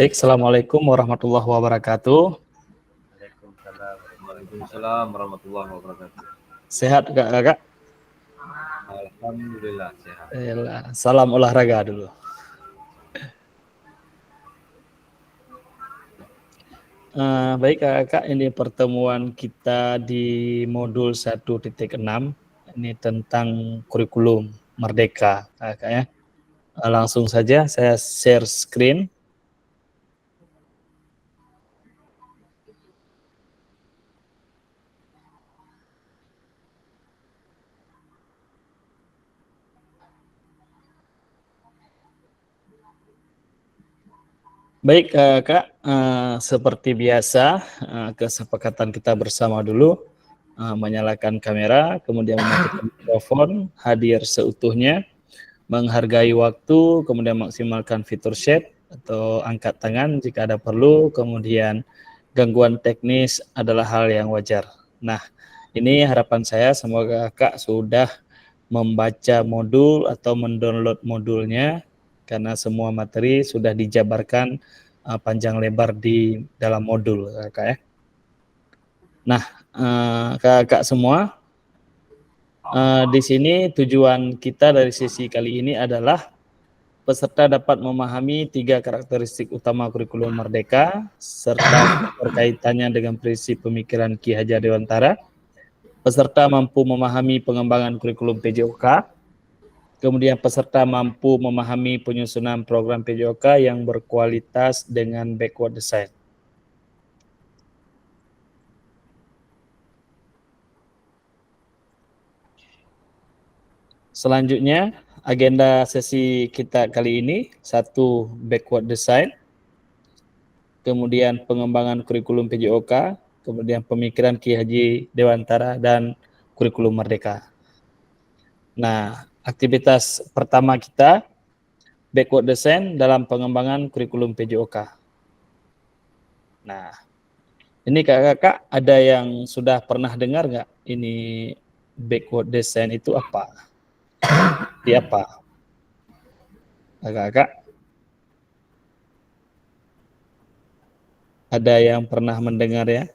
Baik, Assalamualaikum warahmatullahi wabarakatuh. Waalaikumsalam warahmatullahi wabarakatuh. Sehat Kakak? Alhamdulillah sehat. Salam olahraga dulu. Baik Kakak, ini pertemuan kita di modul 1.6. Ini tentang kurikulum Merdeka Kakak ya. Langsung saja saya share screen. Baik Kak, seperti biasa kesepakatan kita bersama dulu, menyalakan kamera, kemudian mematikan mikrofon, hadir seutuhnya, menghargai waktu, kemudian maksimalkan fitur chat atau angkat tangan jika ada perlu, kemudian gangguan teknis adalah hal yang wajar. Nah, ini harapan saya semoga Kak sudah membaca modul atau mendownload modulnya, karena semua materi sudah dijabarkan panjang lebar di dalam modul Kakak ya. Nah, Kakak semua, di sini tujuan kita dari sesi kali ini adalah peserta dapat memahami 3 karakteristik utama kurikulum Merdeka serta berkaitannya dengan prinsip pemikiran Ki Hajar Dewantara. Peserta mampu memahami pengembangan kurikulum PJOK. Kemudian peserta mampu memahami penyusunan program PJOK yang berkualitas dengan backward design. Selanjutnya, agenda sesi kita kali ini, 1. Backward design, kemudian pengembangan kurikulum PJOK, kemudian pemikiran Ki Haji Dewantara, dan kurikulum Merdeka. Nah, aktivitas pertama kita, backward design dalam pengembangan kurikulum PJOK. Nah, ini kakak-kakak ada yang sudah pernah dengar nggak ini backward design itu apa? Di apa? Kakak-kakak ada yang pernah mendengar ya?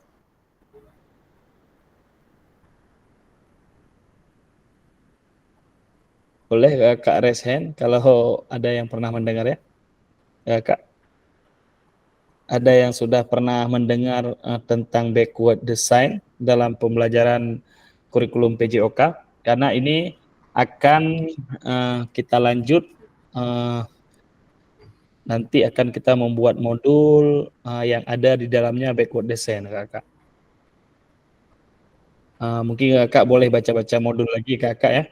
Boleh kakak raise hand kalau ada yang pernah mendengar ya? Kakak ada yang sudah pernah mendengar tentang backward design dalam pembelajaran kurikulum PJOK? Karena ini akan kita lanjut, nanti akan kita membuat modul yang ada di dalamnya backward design kakak. Mungkin kakak boleh baca-baca modul lagi kakak ya.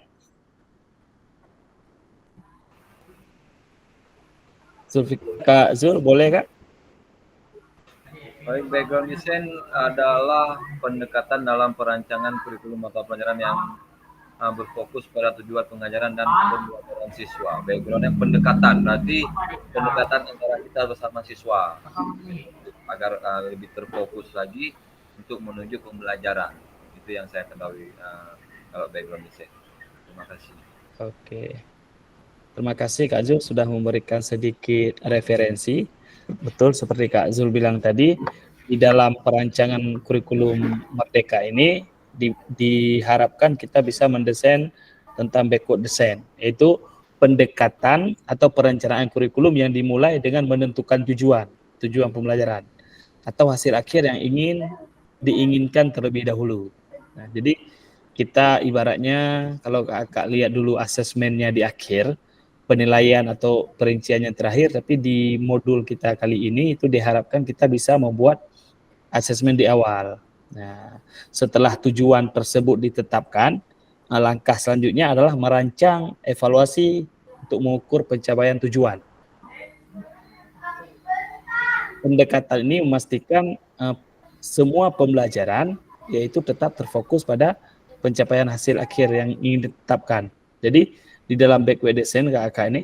Kak Zul boleh kak? Baik, background design adalah pendekatan dalam perancangan kurikulum mata pelajaran yang berfokus pada tujuan pengajaran dan pembelajaran siswa. Background yang pendekatan, berarti pendekatan antara kita bersama siswa agar lebih terfokus lagi untuk menuju pembelajaran. Itu yang saya ketahui kalau background design. Terima kasih. Oke. Terima kasih Kak Zul sudah memberikan sedikit referensi. Betul seperti Kak Zul bilang tadi, di dalam perancangan kurikulum Merdeka ini diharapkan kita bisa mendesain tentang backward design, yaitu pendekatan atau perencanaan kurikulum yang dimulai dengan menentukan tujuan pembelajaran atau hasil akhir yang diinginkan terlebih dahulu. Nah, jadi kita ibaratnya kalau kakak lihat dulu asesmennya di akhir, penilaian atau perinciannya terakhir, tapi di modul kita kali ini itu diharapkan kita bisa membuat asesmen di awal. Nah, setelah tujuan tersebut ditetapkan, langkah selanjutnya adalah merancang evaluasi untuk mengukur pencapaian tujuan. Pendekatan ini memastikan semua pembelajaran yaitu tetap terfokus pada pencapaian hasil akhir yang ingin ditetapkan. Jadi di dalam backward design kakak ini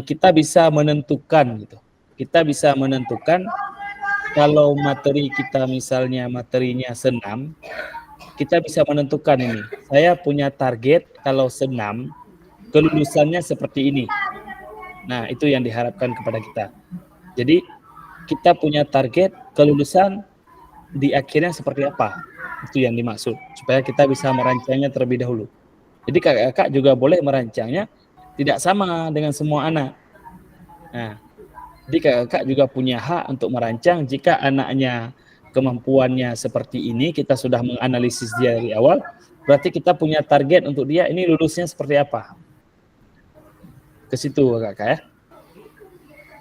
kita bisa menentukan gitu. Kita bisa menentukan kalau materi kita misalnya materinya senam, kita bisa menentukan ini. Saya punya target kalau senam kelulusannya seperti ini. Nah, itu yang diharapkan kepada kita. Jadi kita punya target kelulusan di akhirnya seperti apa. Itu yang dimaksud, supaya kita bisa merancangnya terlebih dahulu. Jadi kakak-kakak juga boleh merancangnya tidak sama dengan semua anak. Nah, jadi kakak juga punya hak untuk merancang jika anaknya kemampuannya seperti ini, kita sudah menganalisis dia dari awal, berarti kita punya target untuk dia ini lulusnya seperti apa. Ke situ kakak ya.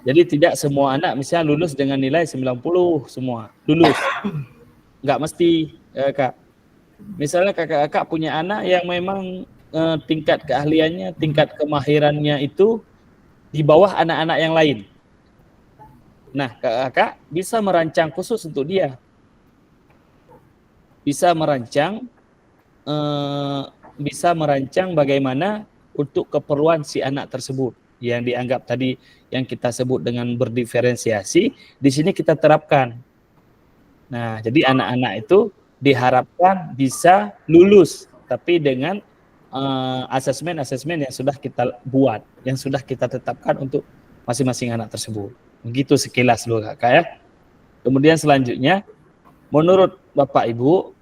Jadi tidak semua anak misalnya lulus dengan nilai 90 semua, lulus. Nggak mesti kakak. Misalnya kakak-kakak punya anak yang memang tingkat keahliannya, tingkat kemahirannya itu di bawah anak-anak yang lain. Nah, kakak bisa merancang khusus untuk dia. Bisa merancang bagaimana untuk keperluan si anak tersebut yang dianggap tadi yang kita sebut dengan berdiferensiasi, di sini kita terapkan. Nah, jadi anak-anak itu diharapkan bisa lulus, tapi dengan asesmen-asesmen yang sudah kita buat, yang sudah kita tetapkan untuk masing-masing anak tersebut. Begitu sekilas loh kakak ya. Kemudian selanjutnya, menurut Bapak Ibu,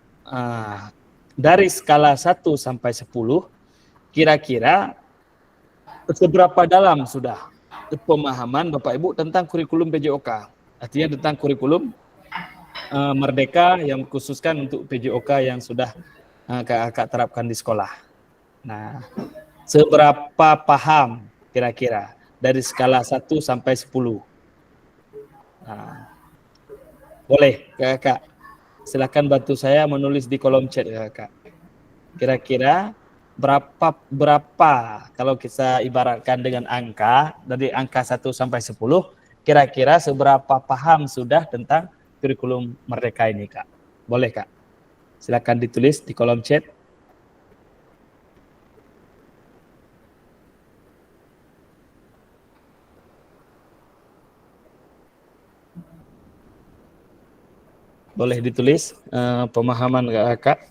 dari skala 1 sampai 10, kira-kira seberapa dalam sudah pemahaman Bapak Ibu tentang kurikulum PJOK? Artinya tentang kurikulum Merdeka yang khususkan untuk PJOK yang sudah kakak terapkan di sekolah. Nah, seberapa paham kira-kira dari skala 1 sampai 10? Nah, boleh kakak, silakan bantu saya menulis di kolom chat kakak. Kira-kira berapa kalau kita ibaratkan dengan angka, dari angka 1 sampai 10, kira-kira seberapa paham sudah tentang kurikulum Merdeka ini, Kak? Boleh, Kak? Silakan ditulis di kolom chat. Boleh ditulis pemahaman Kak.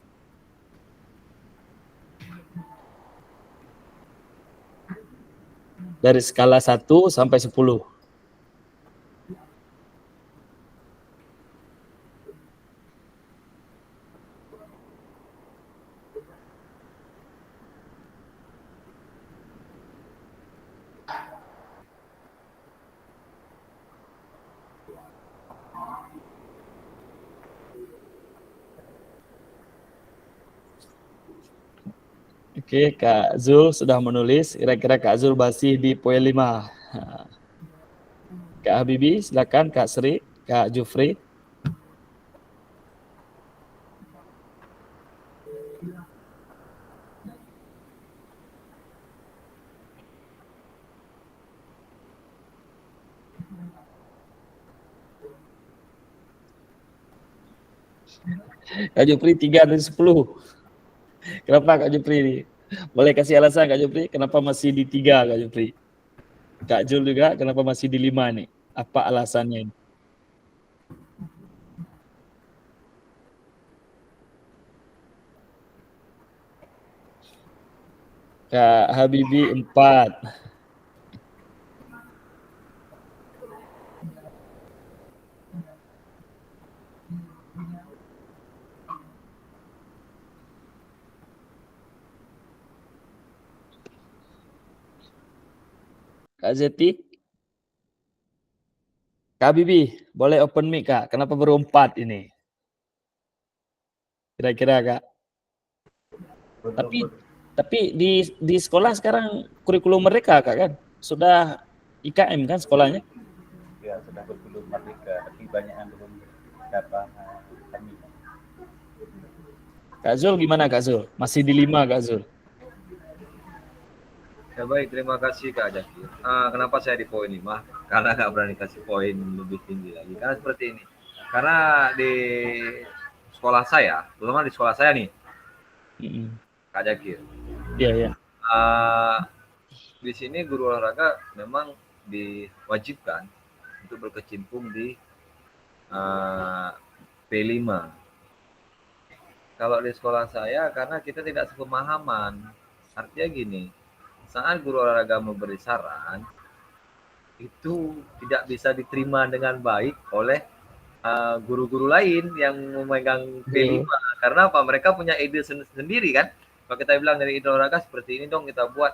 Dari skala 1 sampai 10. Oke, Kak Zul sudah menulis. Kira-kira Kak Zul masih di poin 5. Kak Habibie, silakan. Kak Sri, Kak Jufri. Kak Jufri 3 dari 10. Kenapa Kak Jufri? Boleh kasih alasan Kak Jufri kenapa masih di 3 Kak Jufri? Kak Jul juga kenapa masih di 5 nih? Apa alasannya ini? Kak Habibie 4. Kak Zeti? Kak Habibie, boleh open mic Kak? Kenapa baru 4 ini? Kira-kira Kak? Tapi di sekolah sekarang kurikulum Merdeka Kak kan? Sudah IKM kan sekolahnya? Ya, sudah kurikulum Merdeka, tapi banyak yang belum dapat kami. Kak Zul gimana Kak Zul? Masih di 5 Kak Zul? Ya baik, terima kasih Kak Jaki. Kenapa saya di poin 5? Karena nggak berani kasih poin lebih tinggi lagi. Karena seperti ini. Karena di sekolah saya, terutama di sekolah saya nih, Kak Jaki. Iya, iya. Di sini guru olahraga memang diwajibkan untuk berkecimpung di P5. Kalau di sekolah saya, karena kita tidak sepemahaman, artinya gini, saat guru olahraga memberi saran, itu tidak bisa diterima dengan baik oleh guru-guru lain yang memegang P5. Karena apa? Mereka punya ide sendiri kan. Kalau kita bilang dari ide olahraga seperti ini dong kita buat.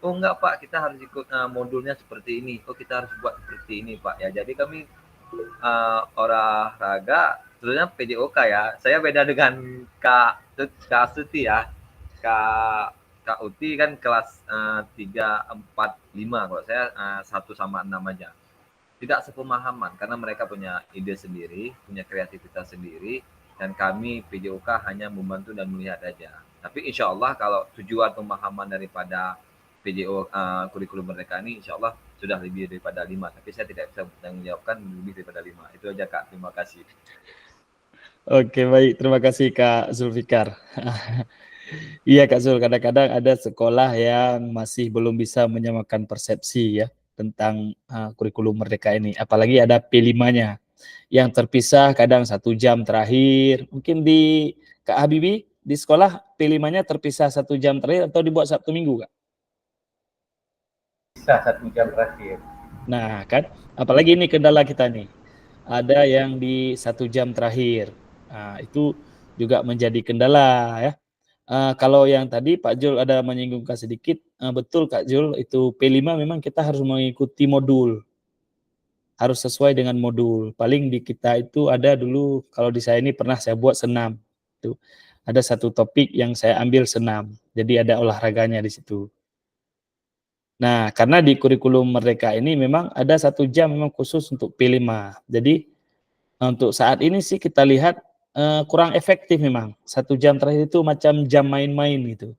Oh enggak Pak, kita harus ikut modulnya seperti ini. Oh kita harus buat seperti ini Pak. Ya jadi kami olahraga, sebenarnya PJOK ya. Saya beda dengan Kak Suti ya. Kak Uti kan kelas 3, 4, 5. Kalau saya 1 sama 6 aja. Tidak sepemahaman karena mereka punya ide sendiri, punya kreativitas sendiri, dan kami PJOK hanya membantu dan melihat aja. Tapi insya Allah kalau tujuan pemahaman daripada PJO kurikulum Merdeka ini insya Allah sudah lebih daripada 5. Tapi saya tidak bisa menjawabkan lebih daripada 5. Itu aja Kak, terima kasih. Oke, baik, terima kasih Kak Zulfikar. Iya Kak Zul, kadang-kadang ada sekolah yang masih belum bisa menyamakan persepsi ya tentang kurikulum Merdeka ini. Apalagi ada P5-nya yang terpisah kadang 1 jam terakhir. Mungkin di Kak Habibie di sekolah P5-nya terpisah 1 jam terakhir atau dibuat Sabtu Minggu Kak? Bisa 1 jam terakhir. Nah kan, apalagi ini kendala kita nih. Ada yang di 1 jam terakhir. Nah, itu juga menjadi kendala ya. Kalau yang tadi Pak Jul ada menyinggungkan sedikit, betul Kak Jul, itu P5 memang kita harus mengikuti modul. Harus sesuai dengan modul. Paling di kita itu ada dulu, kalau di saya ini pernah saya buat senam. Tuh. Ada satu topik yang saya ambil senam. Jadi ada olahraganya di situ. Nah, karena di kurikulum Merdeka ini memang ada 1 jam memang khusus untuk P5. Jadi untuk saat ini sih kita lihat kurang efektif memang. 1 jam terakhir itu macam jam main-main gitu.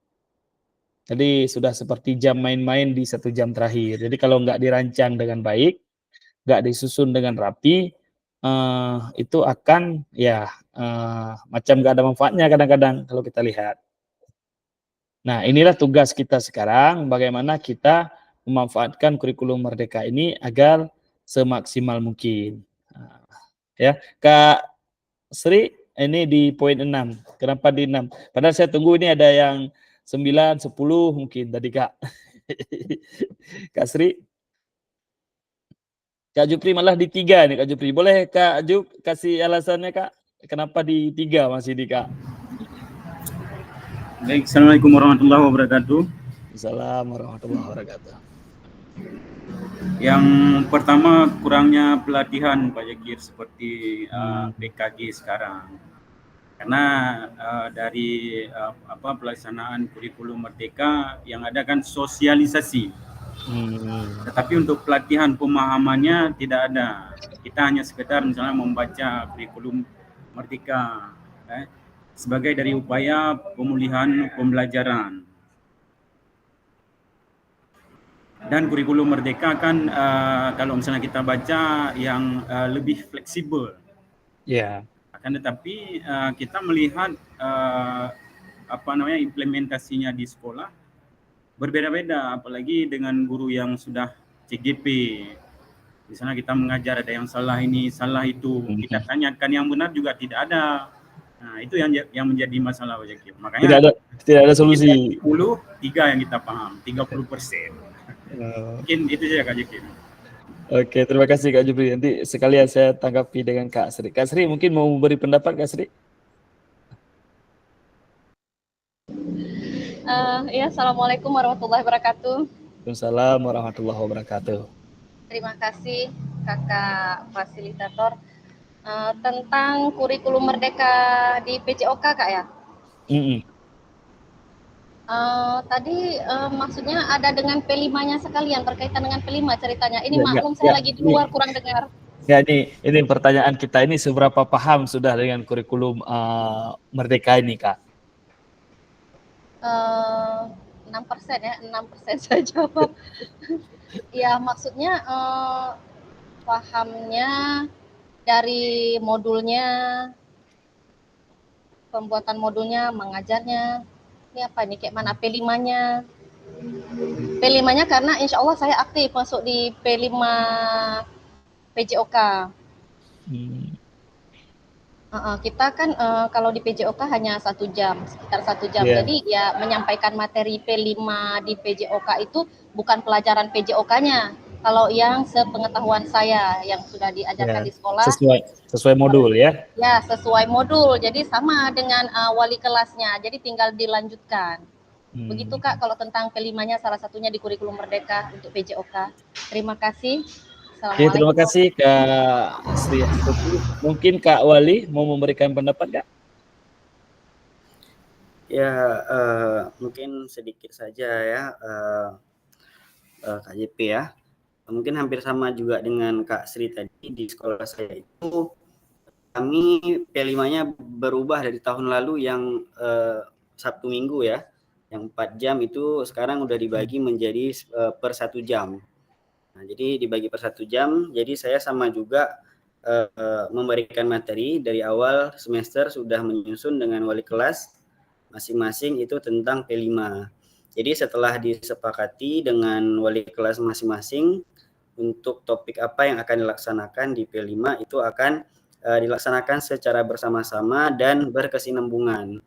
Jadi sudah seperti jam main-main di 1 jam terakhir. Jadi kalau nggak dirancang dengan baik, nggak disusun dengan rapi, itu akan ya macam nggak ada manfaatnya kadang-kadang kalau kita lihat. Nah inilah tugas kita sekarang, bagaimana kita memanfaatkan kurikulum Merdeka ini agar semaksimal mungkin. Ya, Kak Sri, ini di poin 6. Kenapa di 6? Padahal saya tunggu ini ada yang 9, 10 mungkin tadi Kak. Kak Sri. Kak Jupri malah di 3 nih Kak Jupri. Boleh Kak Jup kasih alasannya Kak? Kenapa di 3 masih di Kak? Baik, Assalamualaikum warahmatullahi wabarakatuh. Assalamualaikum warahmatullahi wabarakatuh. Yang pertama, kurangnya pelatihan Pak Jakir seperti PKG sekarang. Karena dari pelaksanaan kurikulum Merdeka yang ada kan sosialisasi. Tetapi untuk pelatihan pemahamannya tidak ada. Kita hanya sekedar misalnya membaca kurikulum Merdeka sebagai dari upaya pemulihan pembelajaran. Dan kurikulum Merdeka kan kalau misalnya kita baca yang lebih fleksibel. Ya. Akan tetapi kita melihat implementasinya di sekolah berbeda-beda, apalagi dengan guru yang sudah CGP. Di sana kita mengajar ada yang salah ini, salah itu. Kita tanyakan yang benar juga tidak ada. Nah, itu yang menjadi masalah Pak Jakir. Makanya tidak ada solusi. 3 yang kita paham, 30%. Mungkin itu saja Kak Jakir. Oke, terima kasih Kak Jupri. Nanti sekalian saya tanggapi dengan Kak Sri. Kak Sri mungkin mau beri pendapat Kak Sri? Ya, Assalamualaikum warahmatullahi wabarakatuh. Waalaikumsalam warahmatullahi wabarakatuh. Terima kasih Kakak Fasilitator. Tentang kurikulum Merdeka di PJOK Kak ya? Tadi maksudnya ada dengan P5-nya sekalian, berkaitan dengan P5 ceritanya. Ini maklum saya lagi di luar kurang dengar. Ya, ini pertanyaan kita ini seberapa paham sudah dengan kurikulum Merdeka ini Kak? 6% ya, 6% saya jawab. Ya maksudnya pahamnya dari modulnya, pembuatan modulnya, mengajarnya. Ini apa nih, kayak mana P5-nya? P5-nya karena insya Allah saya aktif masuk di P5 PJOK. Kita kan kalau di PJOK hanya 1 jam, sekitar 1 jam. Jadi ya menyampaikan materi P5 di PJOK itu bukan pelajaran PJOK-nya, Kalau yang sepengetahuan saya yang sudah diajarkan Ya, di sekolah, sesuai modul ya. ya sesuai modul. Jadi sama dengan wali kelasnya. Jadi tinggal dilanjutkan. Begitu Kak, kalau tentang kelimanya salah satunya di kurikulum Merdeka untuk PJOK. Terima kasih. Oke, terima Assalamualaikum. kasih Kak Sri Astuti. Mungkin Kak Wali mau memberikan pendapat Kak? Ya, mungkin sedikit saja ya, Kak JP ya. Mungkin hampir sama juga dengan Kak Sri tadi. Di sekolah saya itu kami P5-nya berubah dari tahun lalu yang Sabtu Minggu ya, yang 4 jam itu sekarang udah dibagi menjadi per 1 jam. Nah, jadi dibagi per 1 jam, jadi saya sama juga memberikan materi dari awal semester sudah menyusun dengan wali kelas masing-masing itu tentang P5. Jadi setelah disepakati dengan wali kelas masing-masing untuk topik apa yang akan dilaksanakan di P5 itu akan dilaksanakan secara bersama-sama dan berkesinambungan.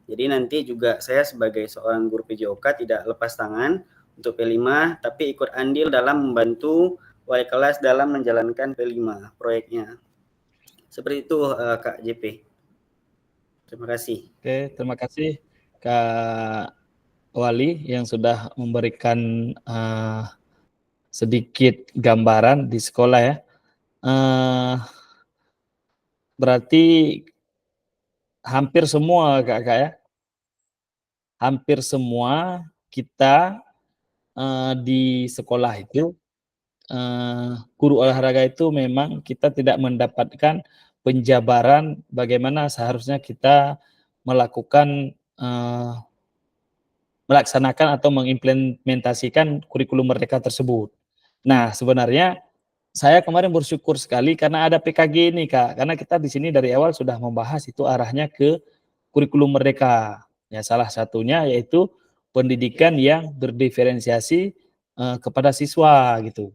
Jadi nanti juga saya sebagai seorang guru PJOK tidak lepas tangan untuk P5, tapi ikut andil dalam membantu wali kelas dalam menjalankan P5 proyeknya. Seperti itu Kak JP. Terima kasih. Oke, terima kasih Kak Wali yang sudah memberikan sedikit gambaran di sekolah ya. Berarti hampir semua Kak ya. Hampir semua kita di sekolah itu guru olahraga itu memang kita tidak mendapatkan penjabaran bagaimana seharusnya kita melakukan melaksanakan atau mengimplementasikan kurikulum Merdeka tersebut. Nah, sebenarnya saya kemarin bersyukur sekali karena ada PKG ini Kak, karena kita di sini dari awal sudah membahas itu arahnya ke kurikulum Merdeka. Ya, salah satunya yaitu pendidikan yang berdiferensiasi kepada siswa gitu.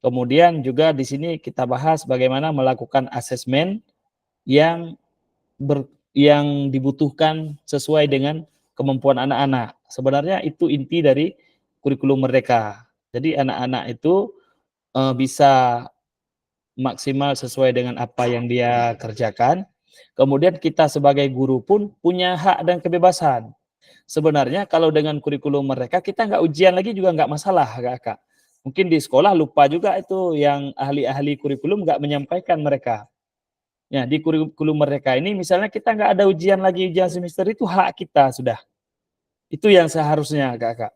Kemudian juga di sini kita bahas bagaimana melakukan asesmen yang yang dibutuhkan sesuai dengan kemampuan anak-anak. Sebenarnya itu inti dari kurikulum Merdeka. Jadi anak-anak itu bisa maksimal sesuai dengan apa yang dia kerjakan. Kemudian kita sebagai guru pun punya hak dan kebebasan. Sebenarnya kalau dengan kurikulum Merdeka kita nggak ujian lagi juga nggak masalah Kak. Mungkin di sekolah lupa juga itu yang ahli-ahli kurikulum nggak menyampaikan mereka. Ya, di kurikulum Merdeka ini misalnya kita nggak ada ujian lagi, ujian semester itu hak kita sudah. Itu yang seharusnya Kak.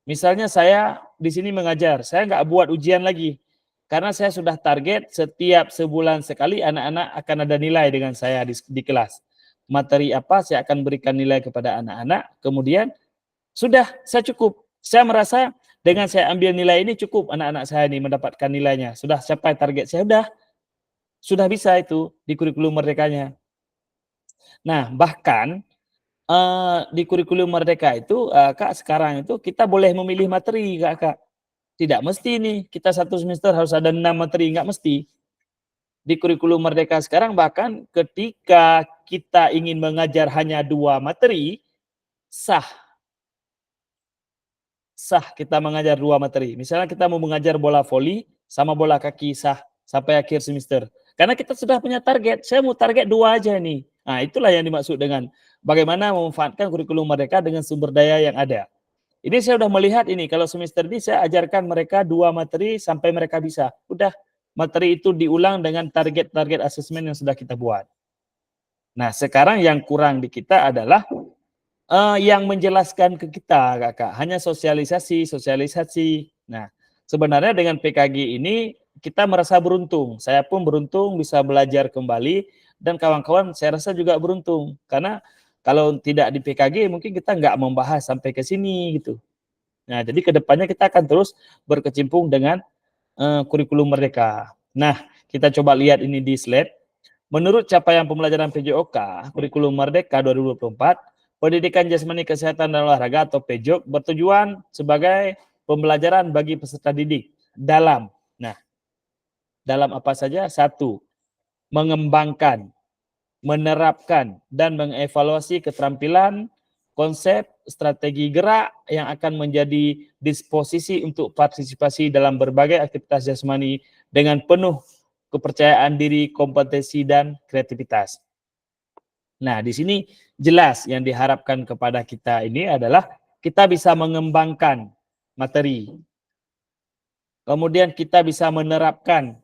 Misalnya saya di sini mengajar, saya nggak buat ujian lagi. Karena saya sudah target setiap sebulan sekali anak-anak akan ada nilai dengan saya di kelas. Materi apa saya akan berikan nilai kepada anak-anak, kemudian sudah saya cukup. Saya merasa dengan saya ambil nilai ini cukup anak-anak saya ini mendapatkan nilainya. Sudah capai target saya, sudah bisa itu di kurikulum Merdekanya. Nah, bahkan di kurikulum Merdeka itu Kak sekarang itu kita boleh memilih materi Kak. Tidak mesti nih kita satu semester harus ada 6 materi, nggak mesti. Di kurikulum Merdeka sekarang bahkan ketika kita ingin mengajar hanya 2 materi, sah kita mengajar 2 materi. Misalnya kita mau mengajar bola voli sama bola kaki sah sampai akhir semester. Karena kita sudah punya target, saya mau target 2 aja nih. Nah, itulah yang dimaksud dengan bagaimana memanfaatkan kurikulum Merdeka dengan sumber daya yang ada. Ini saya sudah melihat ini, kalau semester ini saya ajarkan mereka 2 materi sampai mereka bisa. Udah, materi itu diulang dengan target-target asesmen yang sudah kita buat. Nah, sekarang yang kurang di kita adalah yang menjelaskan ke kita, Kakak. Hanya sosialisasi. Nah, sebenarnya dengan PKG ini kita merasa beruntung. Saya pun beruntung bisa belajar kembali dan kawan-kawan saya rasa juga beruntung. Karena kalau tidak di PKG mungkin kita nggak membahas sampai ke sini gitu. Nah, jadi kedepannya kita akan terus berkecimpung dengan kurikulum Merdeka. Nah, kita coba lihat ini di slide. Menurut capaian pembelajaran PJOK, kurikulum Merdeka 2024, pendidikan jasmani kesehatan dan olahraga atau PJOK bertujuan sebagai pembelajaran bagi peserta didik dalam apa saja? 1. Mengembangkan, menerapkan, dan mengevaluasi keterampilan, konsep, strategi gerak yang akan menjadi disposisi untuk partisipasi dalam berbagai aktivitas jasmani dengan penuh kepercayaan diri, kompetensi, dan kreativitas. Nah, di sini jelas yang diharapkan kepada kita ini adalah kita bisa mengembangkan materi. Kemudian kita bisa menerapkan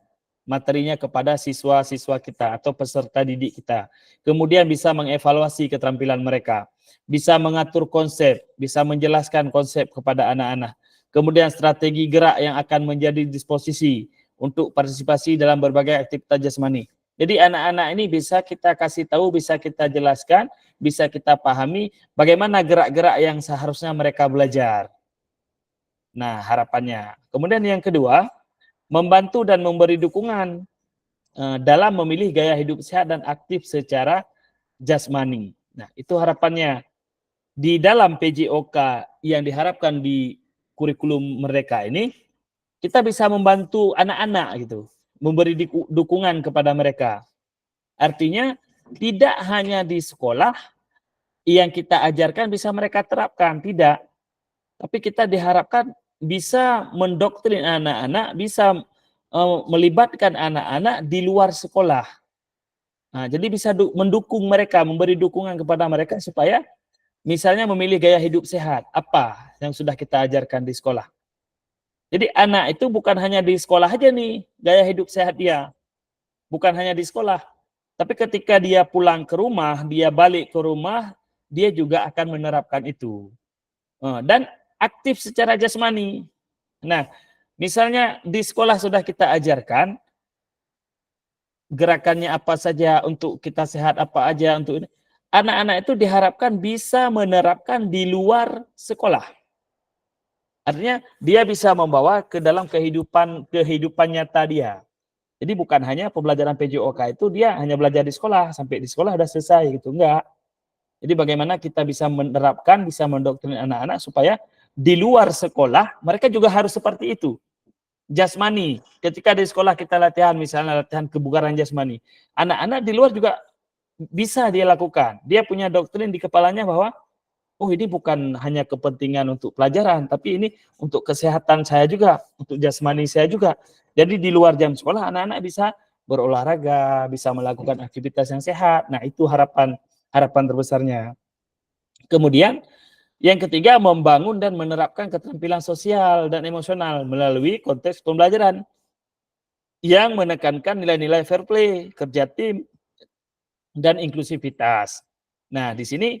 materinya kepada siswa-siswa kita atau peserta didik kita. Kemudian bisa mengevaluasi keterampilan mereka. Bisa mengatur konsep, bisa menjelaskan konsep kepada anak-anak. Kemudian strategi gerak yang akan menjadi disposisi untuk partisipasi dalam berbagai aktivitas jasmani. Jadi anak-anak ini bisa kita kasih tahu, bisa kita jelaskan, bisa kita pahami bagaimana gerak-gerak yang seharusnya mereka belajar. Nah, harapannya. Kemudian yang kedua, membantu dan memberi dukungan dalam memilih gaya hidup sehat dan aktif secara jasmani. Nah, itu harapannya. Di dalam PJOK yang diharapkan di kurikulum mereka ini, kita bisa membantu anak-anak gitu, memberi dukungan kepada mereka. Artinya, tidak hanya di sekolah yang kita ajarkan bisa mereka terapkan, tidak. Tapi kita diharapkan bisa mendoktrin anak-anak, bisa melibatkan anak-anak di luar sekolah. Nah, jadi bisa mendukung mereka, memberi dukungan kepada mereka supaya misalnya memilih gaya hidup sehat. Apa yang sudah kita ajarkan di sekolah? Jadi anak itu bukan hanya di sekolah aja nih, gaya hidup sehat dia. Bukan hanya di sekolah. Tapi ketika dia pulang ke rumah, dia balik ke rumah, dia juga akan menerapkan itu. Dan aktif secara jasmani. Nah, misalnya di sekolah sudah kita ajarkan gerakannya apa saja untuk kita sehat, apa aja untuk ini. Anak-anak itu diharapkan bisa menerapkan di luar sekolah. Artinya dia bisa membawa ke dalam kehidupan nyata dia. Jadi bukan hanya pembelajaran PJOK itu dia hanya belajar di sekolah, sampai di sekolah udah selesai gitu, enggak. Jadi bagaimana kita bisa menerapkan, bisa mendoktrin anak-anak supaya di luar sekolah mereka juga harus seperti itu. Jasmani, ketika di sekolah kita latihan, misalnya latihan kebugaran jasmani, anak-anak di luar juga bisa dia lakukan. Dia punya doktrin di kepalanya bahwa, oh ini bukan hanya kepentingan untuk pelajaran, tapi ini untuk kesehatan saya juga, untuk jasmani saya juga. Jadi di luar jam sekolah, anak-anak bisa berolahraga, bisa melakukan aktivitas yang sehat. Nah, itu harapan terbesarnya. Kemudian yang ketiga, membangun dan menerapkan keterampilan sosial dan emosional melalui konteks pembelajaran yang menekankan nilai-nilai fair play, kerja tim, dan inklusivitas. Nah, di sini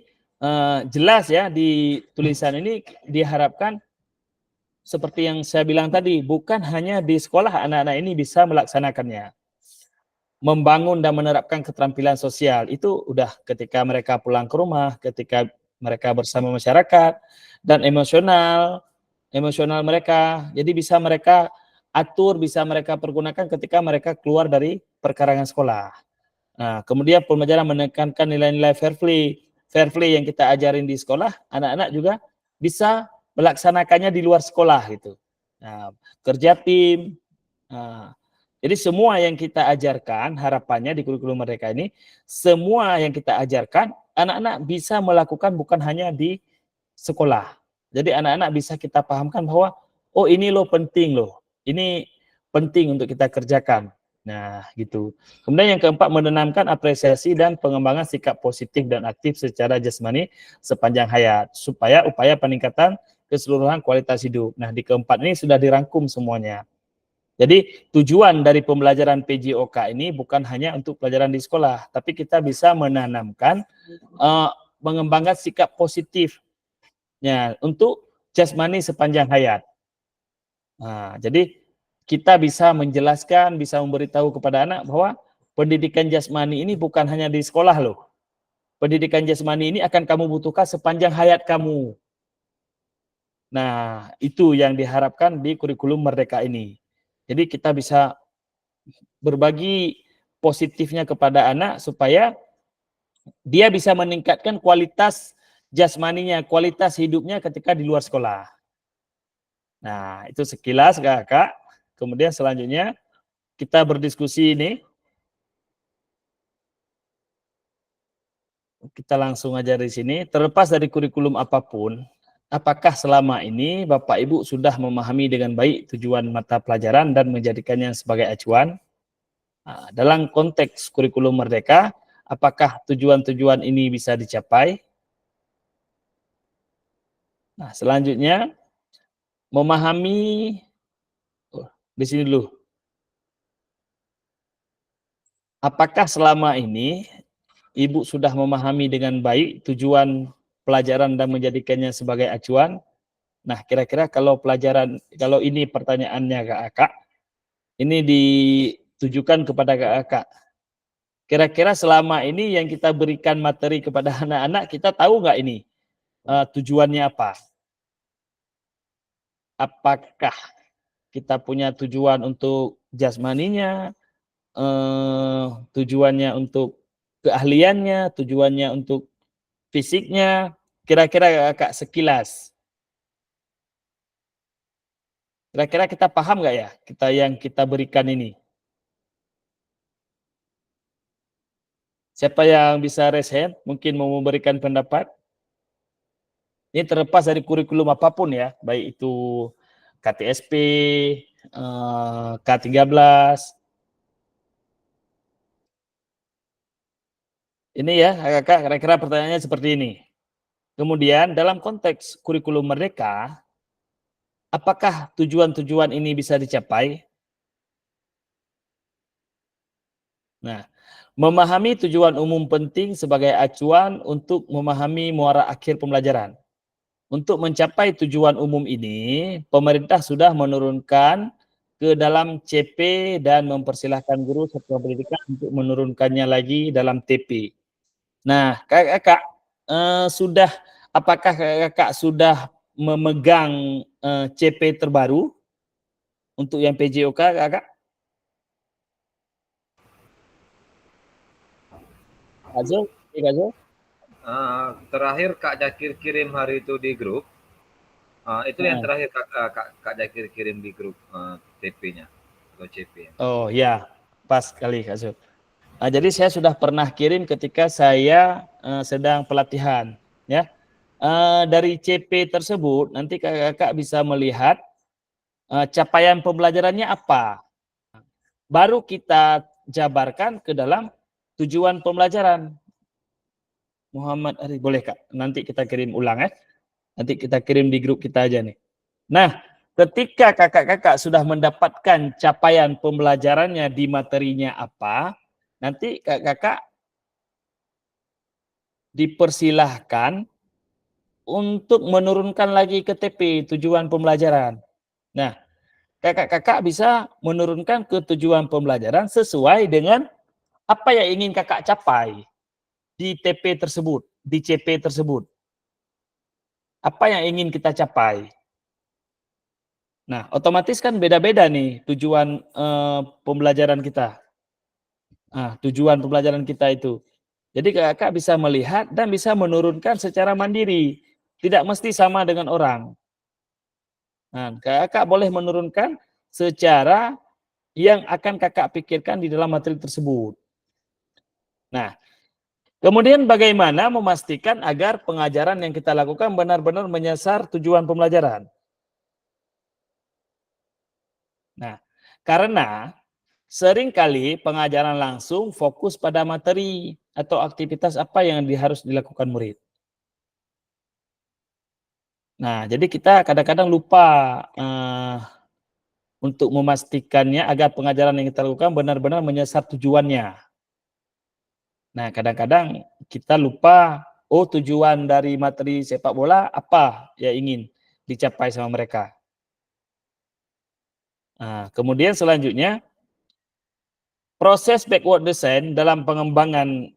jelas ya di tulisan ini diharapkan seperti yang saya bilang tadi, bukan hanya di sekolah anak-anak ini bisa melaksanakannya. Membangun dan menerapkan keterampilan sosial itu udah ketika mereka pulang ke rumah, ketika mereka bersama masyarakat, dan emosional mereka. Jadi bisa mereka atur, bisa mereka pergunakan ketika mereka keluar dari perkarangan sekolah. Nah, kemudian pembelajaran menekankan nilai-nilai fair play yang kita ajarin di sekolah, anak-anak juga bisa melaksanakannya di luar sekolah gitu. Nah, kerja tim. Nah, jadi semua yang kita ajarkan, harapannya di kurikulum mereka ini, semua yang kita ajarkan, anak-anak bisa melakukan bukan hanya di sekolah. Jadi anak-anak bisa kita pahamkan bahwa, oh ini loh penting loh, ini penting untuk kita kerjakan. Nah, gitu. Kemudian yang keempat, menanamkan apresiasi dan pengembangan sikap positif dan aktif secara jasmani sepanjang hayat, supaya upaya peningkatan keseluruhan kualitas hidup. Nah, di keempat ini sudah dirangkum semuanya. Jadi tujuan dari pembelajaran PJOK ini bukan hanya untuk pelajaran di sekolah, tapi kita bisa menanamkan, mengembangkan sikap positifnya untuk jasmani sepanjang hayat. Nah, jadi kita bisa menjelaskan, bisa memberitahu kepada anak bahwa pendidikan jasmani ini bukan hanya di sekolah loh. Pendidikan jasmani ini akan kamu butuhkan sepanjang hayat kamu. Nah, itu yang diharapkan di kurikulum Merdeka ini. Jadi kita bisa berbagi positifnya kepada anak supaya dia bisa meningkatkan kualitas jasmaninya, kualitas hidupnya ketika di luar sekolah. Nah, itu sekilas Kakak. Kemudian selanjutnya kita berdiskusi ini. kita langsung aja di sini. Terlepas dari kurikulum apapun, apakah selama ini Bapak Ibu sudah memahami dengan baik tujuan mata pelajaran dan menjadikannya sebagai acuan? Nah, dalam konteks kurikulum merdeka, apakah tujuan-tujuan ini bisa dicapai? Nah, selanjutnya memahami di sini dulu. Apakah selama ini Ibu sudah memahami dengan baik tujuan pelajaran dan menjadikannya sebagai acuan? Nah, kira-kira kalau ini pertanyaannya Kak, ini ditujukan kepada Kak. Kira-kira selama ini yang kita berikan materi kepada anak-anak, kita tahu nggak ini tujuannya apa? Apakah kita punya tujuan untuk jasmaninya, tujuannya untuk keahliannya, tujuannya untuk fisiknya, kira-kira Kak sekilas. Kira-kira kita paham nggak ya yang kita berikan ini? Siapa yang bisa raise hand? Mungkin mau memberikan pendapat? Ini terlepas dari kurikulum apapun ya, baik itu KTSP, K13. Ini ya, Kakak, kira-kira pertanyaannya seperti ini. Kemudian dalam konteks kurikulum merdeka, apakah tujuan-tujuan ini bisa dicapai? Nah, memahami tujuan umum penting sebagai acuan untuk memahami muara akhir pembelajaran. Untuk mencapai tujuan umum ini, pemerintah sudah menurunkan ke dalam CP dan mempersilahkan guru satuan pendidikan untuk menurunkannya lagi dalam TP. Nah, Kakak apakah Kakak sudah memegang CP terbaru untuk yang PJOK, Kakak? Kak Zul? Terakhir Kak Jakir kirim hari itu di grup. Itu yang terakhir Kak Jakir kirim di grup TP-nya atau CP. Oh ya, pas sekali Kak Zul. Jadi saya sudah pernah kirim ketika saya sedang pelatihan, ya. Dari CP tersebut nanti kakak bisa melihat capaian pembelajarannya apa. Baru kita jabarkan ke dalam tujuan pembelajaran. Muhammad Ari, boleh Kak? Nanti kita kirim ulang ya. Nanti kita kirim di grup kita aja nih. Nah, ketika kakak-kakak sudah mendapatkan capaian pembelajarannya di materinya apa, nanti kakak dipersilahkan untuk menurunkan lagi ke TP tujuan pembelajaran. Nah, kakak-kakak bisa menurunkan ke tujuan pembelajaran sesuai dengan apa yang ingin kakak capai di TP tersebut, di CP tersebut. Apa yang ingin kita capai. Nah, otomatis kan beda-beda nih tujuan pembelajaran kita. Nah, tujuan pembelajaran kita itu. Jadi kakak bisa melihat dan bisa menurunkan secara mandiri. Tidak mesti sama dengan orang. Nah, kakak boleh menurunkan secara yang akan kakak pikirkan di dalam materi tersebut. Nah, kemudian bagaimana memastikan agar pengajaran yang kita lakukan benar-benar menyasar tujuan pembelajaran? Nah, karena seringkali pengajaran langsung fokus pada materi atau aktivitas apa yang harus dilakukan murid. Nah, jadi kita kadang-kadang lupa untuk memastikannya agar pengajaran yang kita lakukan benar-benar menyasar tujuannya. Nah, kadang-kadang kita lupa, oh tujuan dari materi sepak bola apa yang ingin dicapai sama mereka. Nah, kemudian selanjutnya, proses backward design dalam pengembangan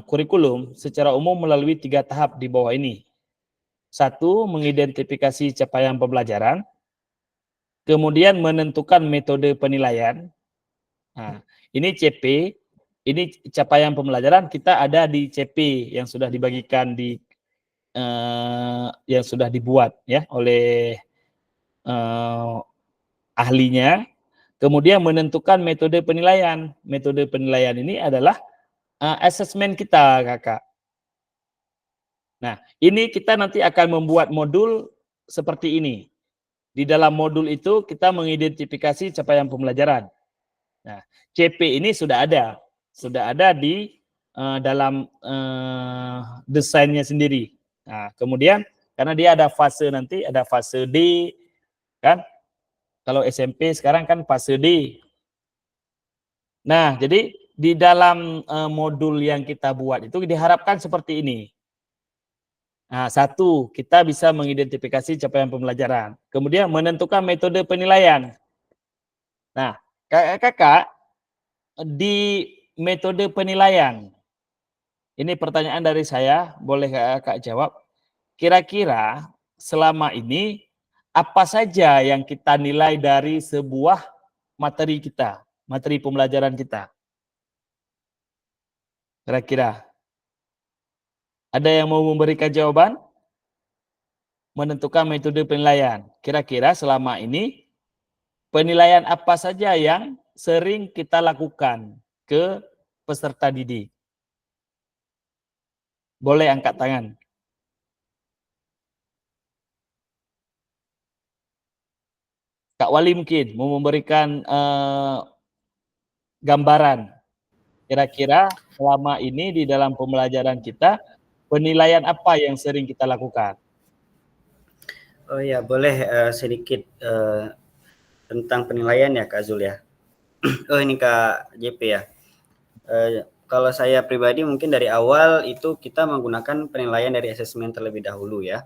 kurikulum secara umum melalui 3 tahap di bawah ini. 1, mengidentifikasi capaian pembelajaran. Kemudian menentukan metode penilaian. Nah, ini CP, ini capaian pembelajaran kita ada di CP yang sudah dibagikan di yang sudah dibuat ya oleh ahlinya. Kemudian menentukan metode penilaian. Metode penilaian ini adalah asesmen kita, Kakak. Nah, ini kita nanti akan membuat modul seperti ini. Di dalam modul itu kita mengidentifikasi capaian pembelajaran. Nah, CP ini sudah ada di dalam desainnya sendiri. Nah, kemudian karena dia ada fase nanti, ada fase D, kan? Kalau SMP sekarang kan fase D. Nah, jadi di dalam modul yang kita buat itu diharapkan seperti ini. Nah, satu, kita bisa mengidentifikasi capaian pembelajaran. Kemudian menentukan metode penilaian. Nah, kakak, di metode penilaian, ini pertanyaan dari saya, boleh kakak jawab. Kira-kira selama ini, apa saja yang kita nilai dari sebuah materi kita, materi pembelajaran kita? Kira-kira. Ada yang mau memberikan jawaban? Menentukan metode penilaian. Kira-kira selama ini penilaian apa saja yang sering kita lakukan ke peserta didik? Boleh angkat tangan. Kak Wali mungkin mau memberikan gambaran. Kira-kira selama ini di dalam pembelajaran kita, penilaian apa yang sering kita lakukan? Oh ya, boleh sedikit tentang penilaian ya Kak Zul ya. Oh ini Kak JP ya. Kalau saya pribadi mungkin dari awal itu kita menggunakan penilaian dari asesmen terlebih dahulu ya.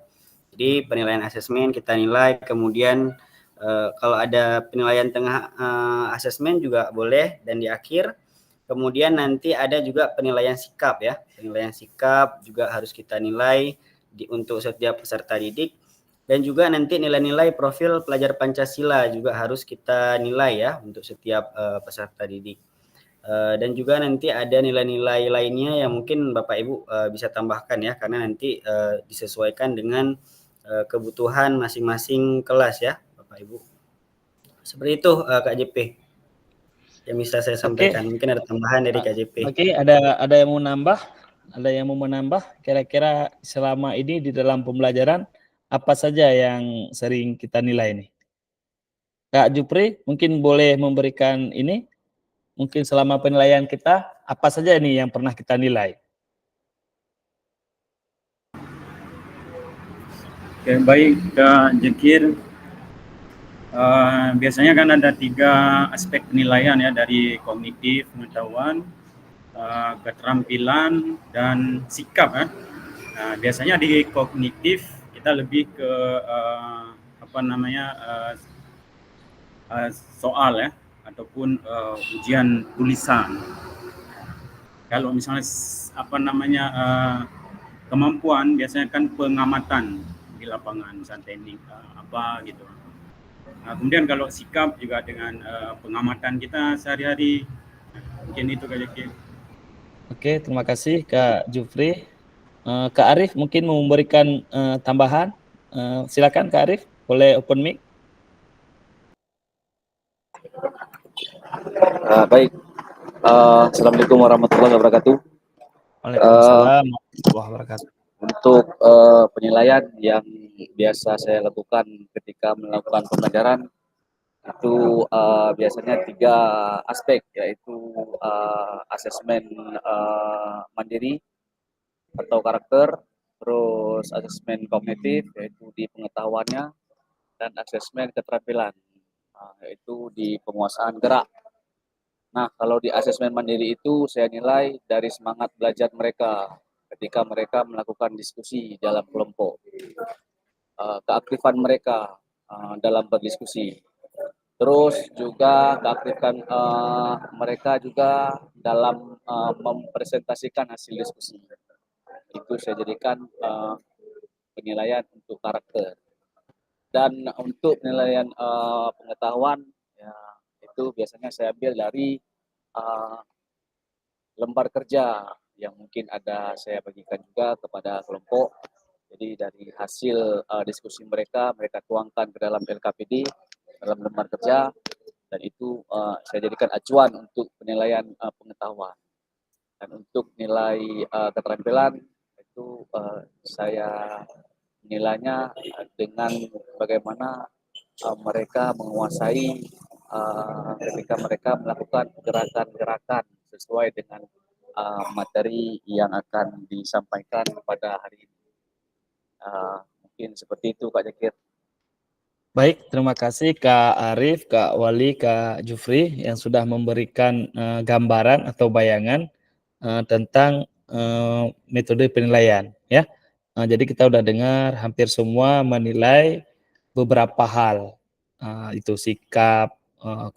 Jadi penilaian asesmen kita nilai, kemudian kalau ada penilaian tengah asesmen juga boleh, dan di akhir. Kemudian nanti ada juga penilaian sikap ya. Penilaian sikap juga harus kita nilai untuk setiap peserta didik. Dan juga nanti nilai-nilai profil pelajar Pancasila juga harus kita nilai ya untuk setiap peserta didik. Dan juga nanti ada nilai-nilai lainnya yang mungkin Bapak Ibu bisa tambahkan ya, karena nanti disesuaikan dengan kebutuhan masing-masing kelas ya Bapak Ibu. Seperti itu Kak JP yang bisa saya sampaikan. Mungkin ada tambahan dari Kak JP. Oke, ada yang mau nambah? Ada yang mau menambah? Kira-kira selama ini di dalam pembelajaran apa saja yang sering kita nilai nih? Kak Jupri mungkin boleh memberikan ini, mungkin selama penilaian kita apa saja nih yang pernah kita nilai? Oke, baik Kak Jekir. Biasanya kan ada 3 aspek penilaian ya, dari kognitif, pengetahuan, keterampilan, dan sikap ya. Nah, biasanya di kognitif kita lebih ke soal ya, ataupun ujian tulisan. Kalau misalnya kemampuan biasanya kan pengamatan di lapangan, misalnya teknik apa gitu. Nah, kemudian kalau sikap juga dengan pengamatan kita sehari-hari. Mungkin itu Kak Jeki. Oke, terima kasih Kak Jufri. Kak Arif mungkin mau memberikan tambahan. Silakan Kak Arif, boleh open mic. Baik. Assalamualaikum warahmatullahi wabarakatuh. Waalaikumsalam warahmatullahi wabarakatuh. Untuk penilaian yang biasa saya lakukan ketika melakukan pembelajaran itu biasanya 3 aspek, yaitu asesmen mandiri atau karakter, terus asesmen kognitif yaitu di pengetahuannya, dan asesmen keterampilan yaitu di penguasaan gerak. Nah, kalau di asesmen mandiri itu saya nilai dari semangat belajar mereka ketika mereka melakukan diskusi dalam kelompok, keaktifan mereka dalam berdiskusi, terus juga keaktifan mereka juga dalam mempresentasikan hasil diskusi. Itu saya jadikan penilaian untuk karakter. Dan untuk penilaian pengetahuan ya, itu biasanya saya ambil dari lembar kerja yang mungkin ada saya bagikan juga kepada kelompok. Jadi dari hasil diskusi mereka tuangkan ke dalam LKPD, dalam lembar kerja, dan itu saya jadikan acuan untuk penilaian pengetahuan. Dan untuk nilai keterampilan itu saya nilainya dengan bagaimana mereka menguasai ketika mereka melakukan gerakan-gerakan sesuai dengan materi yang akan disampaikan pada hari ini. Mungkin seperti itu Kak Jakir. Baik, terima kasih Kak Arif, Kak Wali, Kak Jufri yang sudah memberikan gambaran atau bayangan tentang metode penilaian ya. Jadi kita udah dengar hampir semua menilai beberapa hal, itu sikap,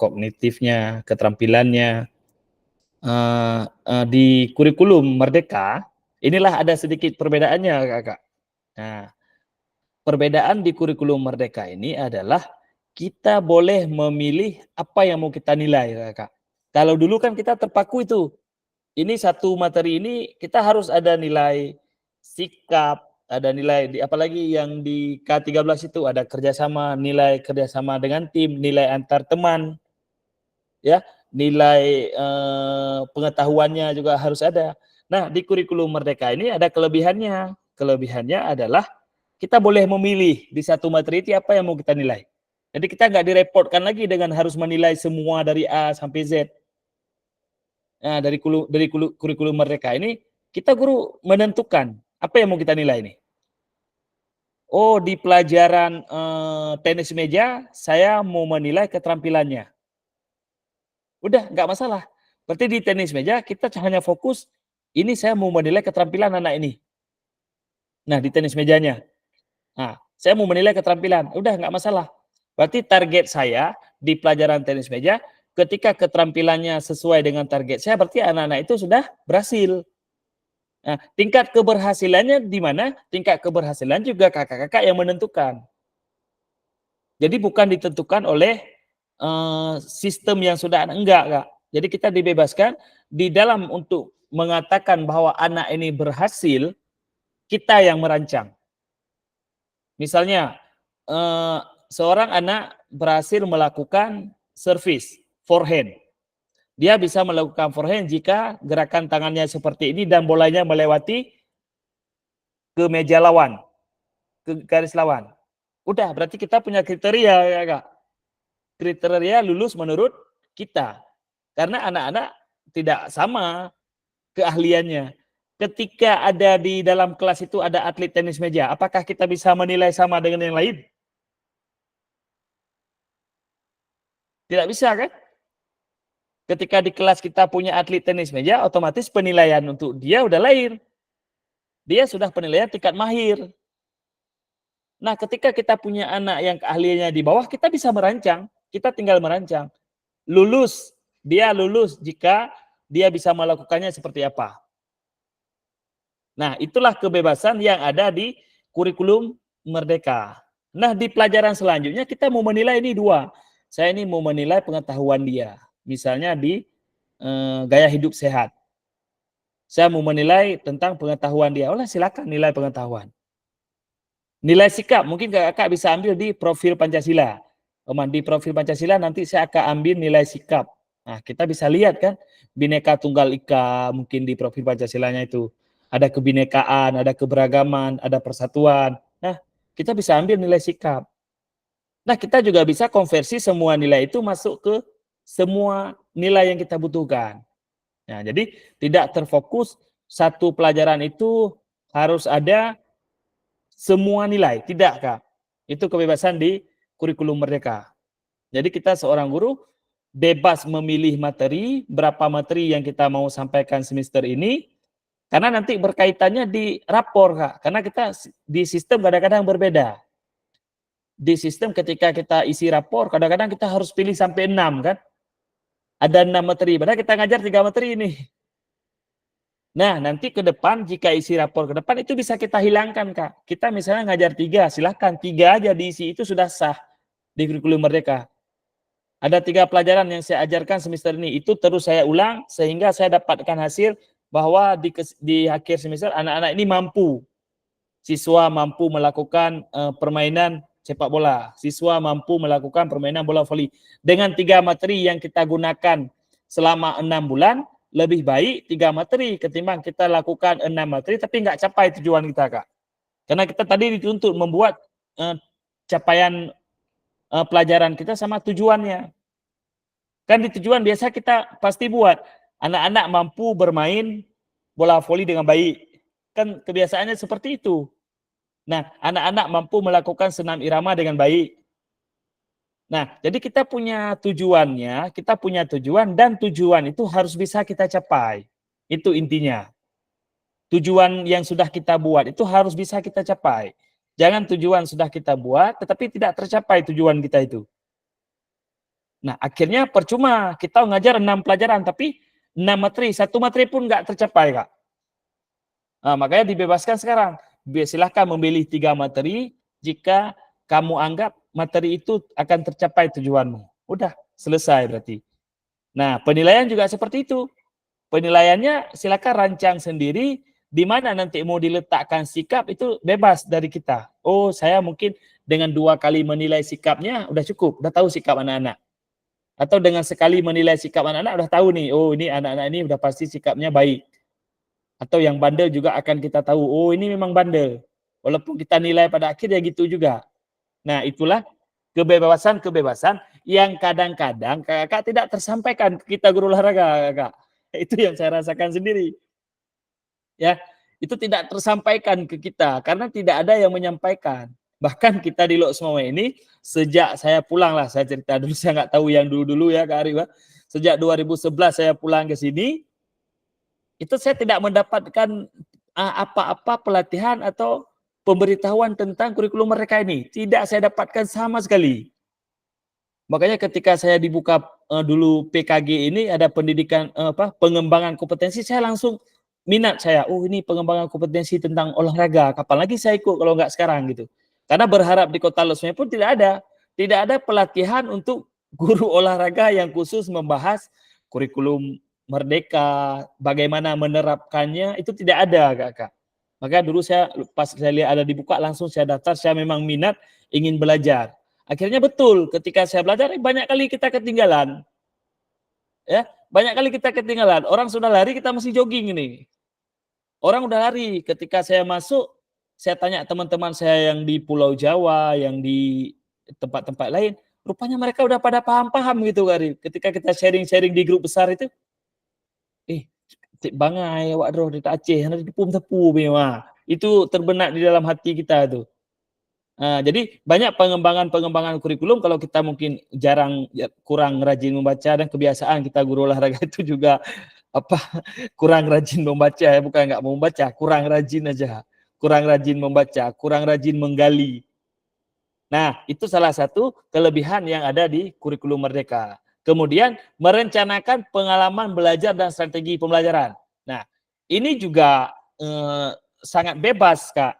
kognitifnya, keterampilannya. Di kurikulum Merdeka inilah ada sedikit perbedaannya Kakak. Nah, perbedaan di kurikulum Merdeka ini adalah kita boleh memilih apa yang mau kita nilai, Kak. Kalau dulu kan kita terpaku itu. Ini satu materi ini kita harus ada nilai sikap, ada nilai apalagi yang di K13 itu ada kerjasama, nilai kerjasama dengan tim, nilai antar teman, ya, nilai pengetahuannya juga harus ada. Nah, di kurikulum Merdeka ini ada kelebihannya. Kelebihannya adalah kita boleh memilih di satu materi itu apa yang mau kita nilai. Jadi kita nggak direpotkan lagi dengan harus menilai semua dari A sampai Z. Nah, dari kurikulum Merdeka ini, kita guru menentukan apa yang mau kita nilai ini. Oh, di pelajaran tenis meja, saya mau menilai keterampilannya. Udah, nggak masalah. Berarti di tenis meja, kita hanya fokus, ini saya mau menilai keterampilan anak ini. Nah, di tenis mejanya. Nah, saya mau menilai keterampilan. Udah, nggak masalah. Berarti target saya di pelajaran tenis meja, ketika keterampilannya sesuai dengan target saya, berarti anak-anak itu sudah berhasil. Nah, tingkat keberhasilannya di mana? Tingkat keberhasilan juga kakak-kakak yang menentukan. Jadi bukan ditentukan oleh sistem yang sudah ada. Enggak, Kak. Jadi kita dibebaskan di dalam untuk mengatakan bahwa anak ini berhasil, kita yang merancang. Misalnya, seorang anak berhasil melakukan servis, forehand. Dia bisa melakukan forehand jika gerakan tangannya seperti ini dan bolanya melewati ke meja lawan, ke garis lawan. Udah, berarti kita punya kriteria, ya, Kak. Kriteria lulus menurut kita. Karena anak-anak tidak sama keahliannya. Ketika ada di dalam kelas itu ada atlet tenis meja, apakah kita bisa menilai sama dengan yang lain? Tidak bisa, kan? Ketika di kelas kita punya atlet tenis meja, otomatis penilaian untuk dia udah lain. Dia sudah penilaian tingkat mahir. Nah, ketika kita punya anak yang keahliannya di bawah, kita bisa merancang. Kita tinggal merancang. Dia lulus jika dia bisa melakukannya seperti apa. Nah, itulah kebebasan yang ada di kurikulum Merdeka. Nah, di pelajaran selanjutnya kita mau menilai ini dua. Saya ini mau menilai pengetahuan dia. Misalnya di gaya hidup sehat. Saya mau menilai tentang pengetahuan dia. Silakan nilai pengetahuan. Nilai sikap, mungkin kakak bisa ambil di profil Pancasila. Di profil Pancasila nanti saya akan ambil nilai sikap. Nah, kita bisa lihat kan, Bhinneka Tunggal Ika mungkin di profil Pancasilanya itu. Ada kebinekaan, ada keberagaman, ada persatuan. Nah, kita bisa ambil nilai sikap. Nah, kita juga bisa konversi semua nilai itu masuk ke semua nilai yang kita butuhkan. Nah, jadi tidak terfokus satu pelajaran itu harus ada semua nilai. Tidak, Kak. Itu kebebasan di kurikulum Merdeka. Jadi kita seorang guru bebas memilih materi, berapa materi yang kita mau sampaikan semester ini, karena nanti berkaitannya di rapor, Kak. Karena kita di sistem kadang-kadang berbeda. Di sistem ketika kita isi rapor, kadang-kadang kita harus pilih sampai 6, kan? Ada 6 materi, padahal kita ngajar 3 materi ini. Nah, nanti ke depan, jika isi rapor ke depan, itu bisa kita hilangkan, Kak. Kita misalnya ngajar 3, silahkan 3 aja diisi, itu sudah sah di kurikulum Merdeka. Ada 3 pelajaran yang saya ajarkan semester ini, itu terus saya ulang, sehingga saya dapatkan hasil bahwa di akhir semester anak-anak ini mampu. Siswa mampu melakukan permainan sepak bola. Siswa mampu melakukan permainan bola voli. Dengan 3 materi yang kita gunakan selama 6 bulan, lebih baik 3 materi ketimbang kita lakukan 6 materi tapi nggak capai tujuan kita, Kak. Karena kita tadi dituntut membuat capaian pelajaran kita sama tujuannya. Kan di tujuan biasa kita pasti buat anak-anak mampu bermain bola voli dengan baik. Kan kebiasaannya seperti itu. Nah, anak-anak mampu melakukan senam irama dengan baik. Nah, jadi kita punya tujuannya, kita punya tujuan, dan tujuan itu harus bisa kita capai. Itu intinya. Tujuan yang sudah kita buat itu harus bisa kita capai. Jangan tujuan sudah kita buat, tetapi tidak tercapai tujuan kita itu. Nah, akhirnya percuma kita ngajar 6 pelajaran, tapi 6 materi, 1 materi pun nggak tercapai, Kak. Nah, makanya dibebaskan sekarang. Silahkan memilih 3 materi jika kamu anggap materi itu akan tercapai tujuanmu. Udah, selesai berarti. Nah, penilaian juga seperti itu. Penilaiannya silakan rancang sendiri, di mana nanti mau diletakkan sikap itu bebas dari kita. Oh, saya mungkin dengan 2 kali menilai sikapnya udah cukup, udah tahu sikap anak-anak. Atau dengan sekali menilai sikap anak-anak udah tahu nih, oh ini anak-anak ini udah pasti sikapnya baik. Atau yang bandel juga akan kita tahu, oh ini memang bandel. Walaupun kita nilai pada akhir ya gitu juga. Nah, itulah kebebasan-kebebasan yang kadang-kadang kakak tidak tersampaikan ke kita guru olahraga, Kak. Itu yang saya rasakan sendiri. Ya, itu tidak tersampaikan ke kita karena tidak ada yang menyampaikan. Bahkan kita di Lok Sumawe ini sejak saya pulang lah, saya cerita dulu, saya nggak tahu yang dulu-dulu ya Kak Arif. Sejak 2011 saya pulang ke sini, itu saya tidak mendapatkan apa-apa pelatihan atau pemberitahuan tentang kurikulum mereka ini. Tidak saya dapatkan sama sekali. Makanya ketika saya dibuka dulu PKG ini ada pendidikan pengembangan kompetensi, saya langsung minat saya. Oh ini pengembangan kompetensi tentang olahraga. Kapan lagi saya ikut kalau nggak sekarang gitu. Karena berharap di Kota Lok Sumawe pun tidak ada pelatihan untuk guru olahraga yang khusus membahas kurikulum merdeka, bagaimana menerapkannya, itu tidak ada, Kak. Maka dulu saya pas saya lihat ada dibuka langsung saya daftar, saya memang minat ingin belajar. Akhirnya betul, ketika saya belajar banyak kali kita ketinggalan. Ya, banyak kali kita ketinggalan. Orang sudah lari, kita masih jogging ini. Orang udah lari. Ketika saya masuk, saya tanya teman-teman saya yang di Pulau Jawa, yang di tempat-tempat lain, rupanya mereka udah pada paham-paham gitu, Kak. Ketika kita sharing-sharing di grup besar itu, cik bangai awak roh di Aceh, nanti tepum-tepu memang. Itu terbenak di dalam hati kita tuh. Nah, jadi banyak pengembangan kurikulum kalau kita mungkin kurang rajin membaca, dan kebiasaan kita guru olahraga itu juga kurang rajin membaca ya, bukan nggak mau membaca, kurang rajin aja, kurang rajin membaca, kurang rajin menggali. Nah, itu salah satu kelebihan yang ada di kurikulum Merdeka. Kemudian merencanakan pengalaman belajar dan strategi pembelajaran. Nah, ini juga sangat bebas, Kak.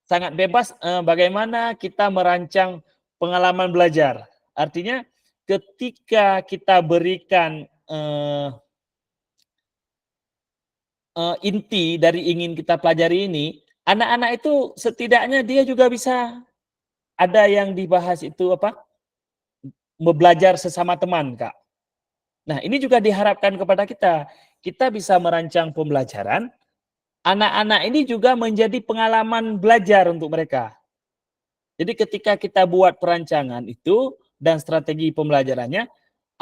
Sangat bebas bagaimana kita merancang pengalaman belajar. Artinya ketika kita berikan inti dari ingin kita pelajari ini, anak-anak itu setidaknya dia juga bisa ada yang dibahas itu belajar sesama teman, Kak. Nah, ini juga diharapkan kepada kita. Kita bisa merancang pembelajaran, anak-anak ini juga menjadi pengalaman belajar untuk mereka. Jadi ketika kita buat perancangan itu dan strategi pembelajarannya,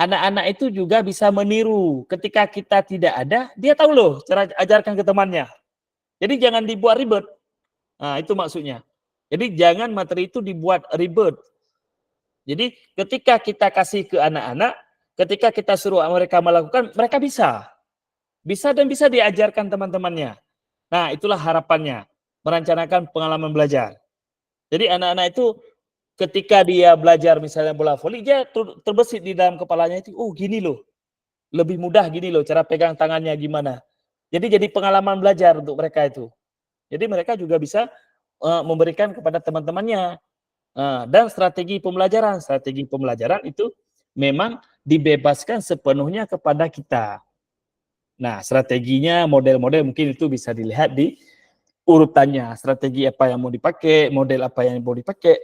anak-anak itu juga bisa meniru. Ketika kita tidak ada, dia tahu loh cara ajarkan ke temannya. Jadi jangan dibuat ribet. Nah, itu maksudnya. Jadi jangan materi itu dibuat ribet. Jadi ketika kita kasih ke anak-anak, ketika kita suruh mereka melakukan, mereka bisa. Bisa dan bisa diajarkan teman-temannya. Nah, itulah harapannya. Merencanakan pengalaman belajar. Jadi anak-anak itu ketika dia belajar misalnya bola voli, dia terbesit di dalam kepalanya itu, oh gini loh. Lebih mudah gini loh, cara pegang tangannya gimana. Jadi pengalaman belajar untuk mereka itu. Jadi mereka juga bisa memberikan kepada teman-temannya. Dan strategi pembelajaran itu memang dibebaskan sepenuhnya kepada kita. Nah, strateginya, model-model mungkin itu bisa dilihat di urutannya. Strategi apa yang mau dipakai, model apa yang mau dipakai,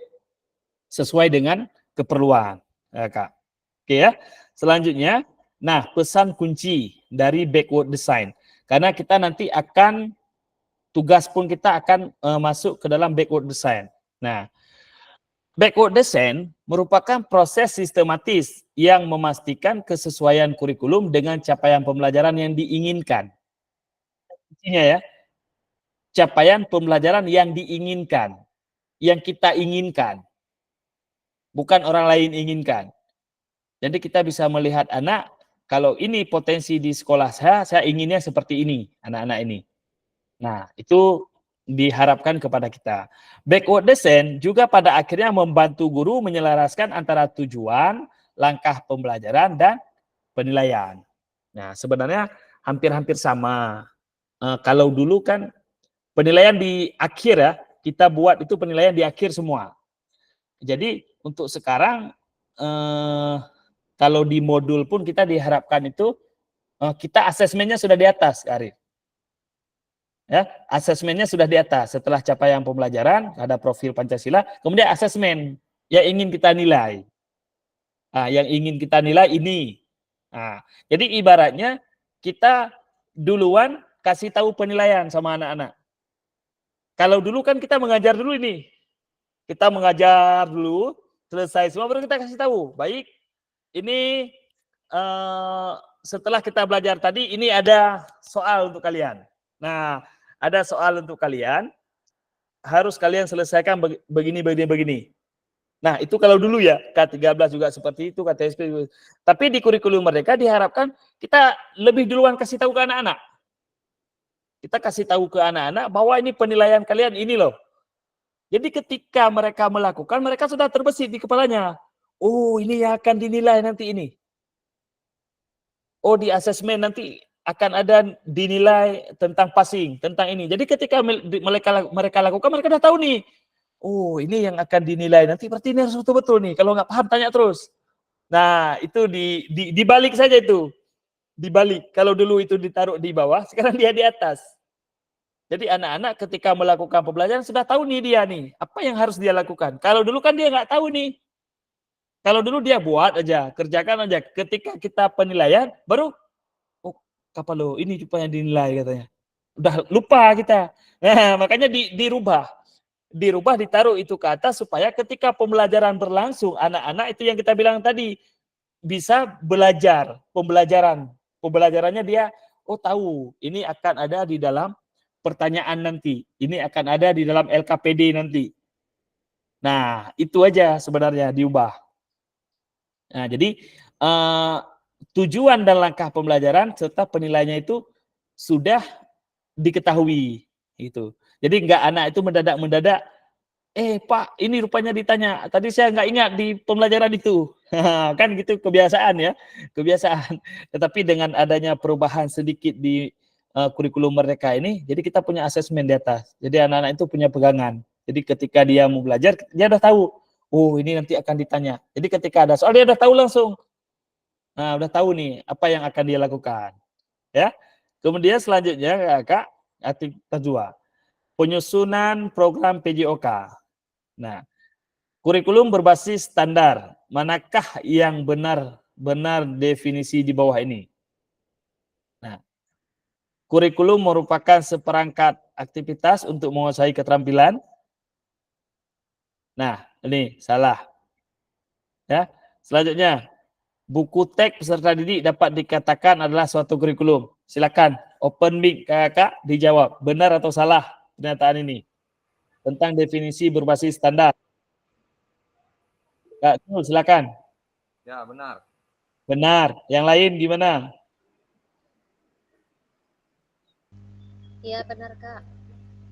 sesuai dengan keperluan, ya, Kak. Oke ya. Selanjutnya, Nah, pesan kunci dari backward design. Karena kita nanti akan, tugas pun kita akan masuk ke dalam backward design. Nah, backward design merupakan proses sistematis yang memastikan kesesuaian kurikulum dengan capaian pembelajaran yang diinginkan. Kuncinya ya, capaian pembelajaran yang diinginkan, yang kita inginkan, bukan orang lain inginkan. Jadi kita bisa melihat anak, kalau ini potensi di sekolah saya inginnya seperti ini, anak-anak ini. Nah, itu diharapkan kepada kita. Backward design juga pada akhirnya membantu guru menyelaraskan antara tujuan, langkah pembelajaran, dan penilaian. Nah, sebenarnya hampir-hampir sama. Kalau dulu kan penilaian di akhir ya, kita buat itu penilaian di akhir semua. Jadi untuk sekarang, kalau di modul pun kita diharapkan itu, kita asesmennya sudah di atas, Arif. Ya, asesmennya sudah di atas. Setelah capaian pembelajaran, ada profil Pancasila, kemudian asesmen yang ingin kita nilai. Nah, yang ingin kita nilai ini. Nah, jadi ibaratnya kita duluan kasih tahu penilaian sama anak-anak. Kalau dulu kan kita mengajar dulu ini. Kita mengajar dulu, selesai semua baru kita kasih tahu. Baik, ini setelah kita belajar tadi, ini ada soal untuk kalian. Nah, ada soal untuk kalian, harus kalian selesaikan begini, begini, begini. Nah, itu kalau dulu ya, K13 juga seperti itu, KTSP. Tapi di kurikulum mereka diharapkan kita lebih duluan kasih tahu ke anak-anak. Kita kasih tahu ke anak-anak bahwa ini penilaian kalian, ini loh. Jadi ketika mereka melakukan, mereka sudah terbesit di kepalanya. Oh, ini yang akan dinilai nanti ini. Oh, di asesmen nanti akan ada dinilai tentang passing, tentang ini. Jadi ketika mereka lakukan, mereka sudah tahu nih. Oh, ini yang akan dinilai nanti, berarti ini harus betul-betul nih. Kalau nggak paham, tanya terus. Nah, itu dibalik saja itu. Dibalik. Kalau dulu itu ditaruh di bawah, sekarang dia di atas. Jadi anak-anak ketika melakukan pembelajaran sudah tahu nih dia nih, apa yang harus dia lakukan. Kalau dulu kan dia nggak tahu nih. Kalau dulu dia buat aja, kerjakan aja. Ketika kita penilaian, baru, oh, apa lo, ini rupanya dinilai katanya. Udah lupa kita. Nah, makanya dirubah. Dirubah, ditaruh itu ke atas supaya ketika pembelajaran berlangsung, anak-anak itu yang kita bilang tadi, bisa belajar, pembelajarannya dia, oh tahu, ini akan ada di dalam pertanyaan nanti, ini akan ada di dalam LKPD nanti. Nah, itu aja sebenarnya diubah. Nah, jadi tujuan dan langkah pembelajaran serta penilaiannya itu sudah diketahui, gitu. Jadi enggak anak itu mendadak, Pak, ini rupanya ditanya. Tadi saya nggak ingat di pembelajaran itu. Kan gitu kebiasaan ya. Kebiasaan. Tetapi dengan adanya perubahan sedikit di kurikulum mereka ini, jadi kita punya asesmen di atas. Jadi anak-anak itu punya pegangan. Jadi ketika dia mau belajar, dia udah tahu. Oh, ini nanti akan ditanya. Jadi ketika ada soal, dia udah tahu langsung. Nah, udah tahu nih apa yang akan dia lakukan. Ya. Kemudian selanjutnya, Kak, aktivitas 2. Penyusunan program PJOK. Nah, kurikulum berbasis standar. Manakah yang benar definisi di bawah ini? Nah, kurikulum merupakan seperangkat aktivitas untuk menguasai keterampilan. Nah, ini salah. Ya, selanjutnya, buku teks peserta didik dapat dikatakan adalah suatu kurikulum. Silakan, open mic Kakak dijawab. Benar atau salah pernyataan ini? Tentang definisi berbasis standar. Kak, silakan. Ya, benar. Benar. Yang lain gimana? Iya benar Kak.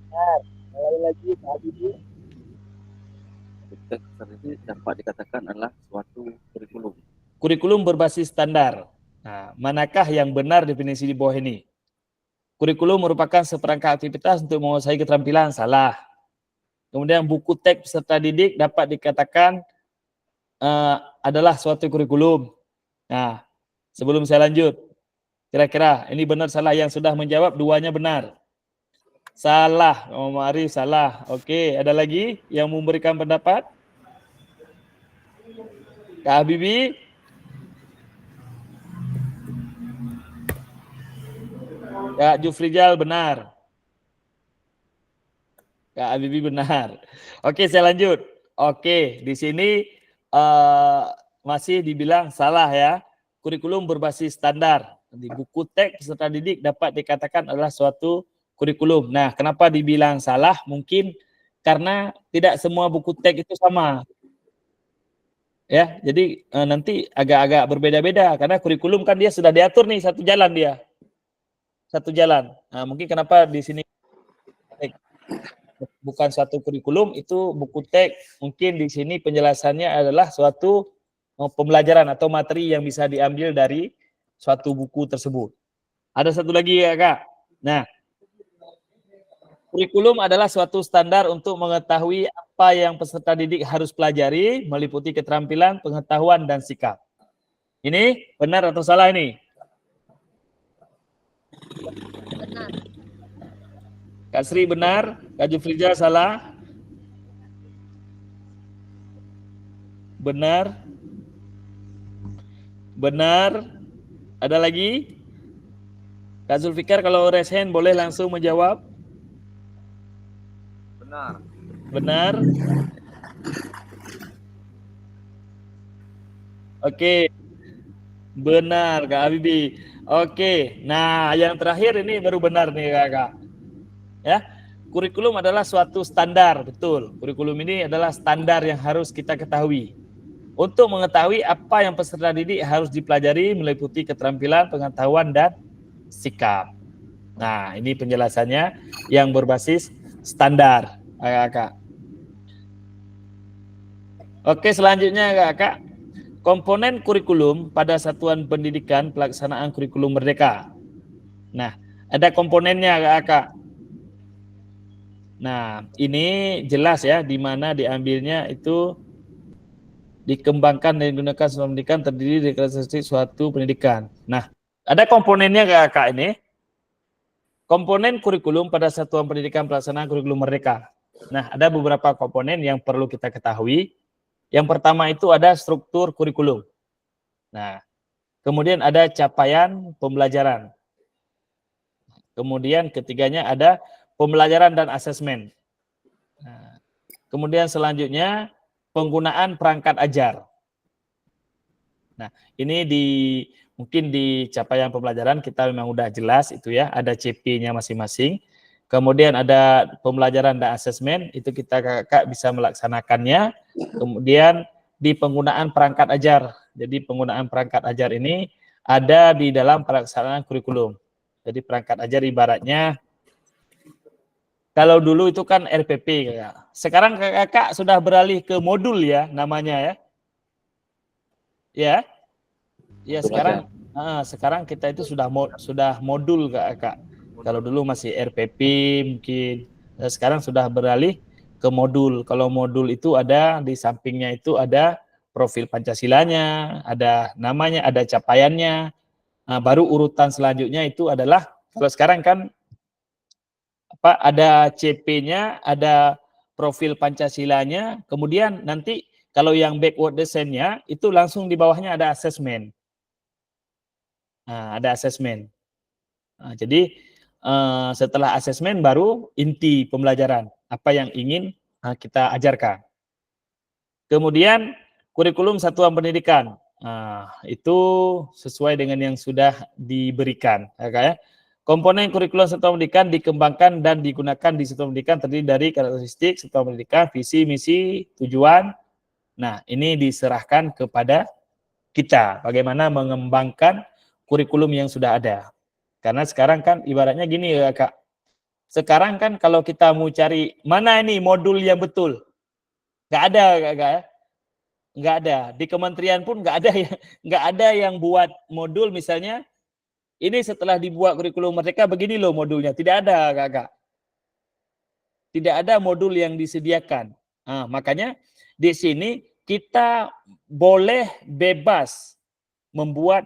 Benar. Yang lain lagi, Pak Habibie. Teks ini dapat dikatakan adalah suatu kurikulum. Kurikulum berbasis standar. Nah, manakah yang benar definisi di bawah ini? Kurikulum merupakan seperangkat aktivitas untuk menguasai keterampilan. Salah. Kemudian buku teks peserta didik dapat dikatakan adalah suatu kurikulum. Nah, sebelum saya lanjut, kira-kira ini benar salah, yang sudah menjawab duanya benar. Salah, Arif salah. Oke, ada lagi yang memberikan pendapat? Kak Habibie? Kak Jufrijal benar. Kak Habibie benar. Oke, saya lanjut. Oke, di sini masih dibilang salah ya. Kurikulum berbasis standar. Di buku teks peserta didik dapat dikatakan adalah suatu kurikulum. Nah, kenapa dibilang salah? Mungkin karena tidak semua buku teks itu sama. Ya, jadi nanti agak-agak berbeda-beda karena kurikulum kan dia sudah diatur nih satu jalan dia. Satu jalan. Nah, mungkin kenapa di sini bukan suatu kurikulum, itu buku teks. Mungkin di sini penjelasannya adalah suatu pembelajaran atau materi yang bisa diambil dari suatu buku tersebut. Ada satu lagi ya, Kak. Nah, kurikulum adalah suatu standar untuk mengetahui apa yang peserta didik harus pelajari, meliputi keterampilan, pengetahuan, dan sikap. Ini benar atau salah ini? Benar. Kak Sri benar, Kak Jufrijal salah. Benar. Benar. Ada lagi? Kak Zulfikar kalau raise hand boleh langsung menjawab. Benar. Benar. Oke. Benar, Kak Habibie. Oke. Nah, yang terakhir ini baru benar nih, Kakak. Ya. Kurikulum adalah suatu standar, betul. Kurikulum ini adalah standar yang harus kita ketahui. Untuk mengetahui apa yang peserta didik harus dipelajari meliputi keterampilan, pengetahuan, dan sikap. Nah, ini penjelasannya yang berbasis standar, Kakak. Oke, selanjutnya, Kakak. Komponen kurikulum pada satuan pendidikan pelaksanaan kurikulum merdeka. Nah, ada komponennya, Kakak. Nah, ini jelas ya, di mana diambilnya itu dikembangkan dan digunakan satuan pendidikan terdiri dari karakteristik suatu pendidikan. Nah, ada komponennya, Kakak, ini. Komponen kurikulum pada satuan pendidikan pelaksanaan kurikulum merdeka. Nah, ada beberapa komponen yang perlu kita ketahui. Yang pertama itu ada struktur kurikulum. Nah, kemudian ada capaian pembelajaran. Kemudian ketiganya ada pembelajaran dan asesmen. Nah, kemudian selanjutnya penggunaan perangkat ajar. Nah, ini mungkin di capaian pembelajaran kita memang udah jelas itu ya, ada CP-nya masing-masing. Kemudian ada pembelajaran dan asesmen, itu kita Kakak bisa melaksanakannya. Kemudian di penggunaan perangkat ajar. Jadi penggunaan perangkat ajar ini ada di dalam pelaksanaan kurikulum. Jadi perangkat ajar ibaratnya, kalau dulu itu kan RPP, Kakak. Sekarang Kakak sudah beralih ke modul ya namanya ya. Ya. Ya, sekarang kita itu sudah modul, Kakak. Kalau dulu masih RPP mungkin, sekarang sudah beralih ke modul. Kalau modul itu ada di sampingnya itu ada profil Pancasilanya, ada namanya, ada capaiannya. Nah, baru urutan selanjutnya itu adalah, kalau sekarang kan ada CP-nya, ada profil Pancasilanya, kemudian nanti kalau yang backward design-nya itu langsung di bawahnya ada asesmen. Nah, ada asesmen. Nah, jadi setelah asesmen baru inti pembelajaran, apa yang ingin kita ajarkan. Kemudian kurikulum satuan pendidikan. Nah, itu sesuai dengan yang sudah diberikan. Ya. Komponen kurikulum satuan pendidikan dikembangkan dan digunakan di satuan pendidikan terdiri dari karakteristik satuan pendidikan, visi, misi, tujuan. Nah, ini diserahkan kepada kita, bagaimana mengembangkan kurikulum yang sudah ada. Karena sekarang kan ibaratnya gini ya, Kak. Sekarang kan kalau kita mau cari mana ini modul yang betul, nggak ada, Kak, ya. Nggak ada. Di kementerian pun nggak ada yang buat modul misalnya. Ini setelah dibuat kurikulum merdeka begini loh modulnya. Tidak ada, Kak. Tidak ada modul yang disediakan. Nah, makanya di sini kita boleh bebas membuat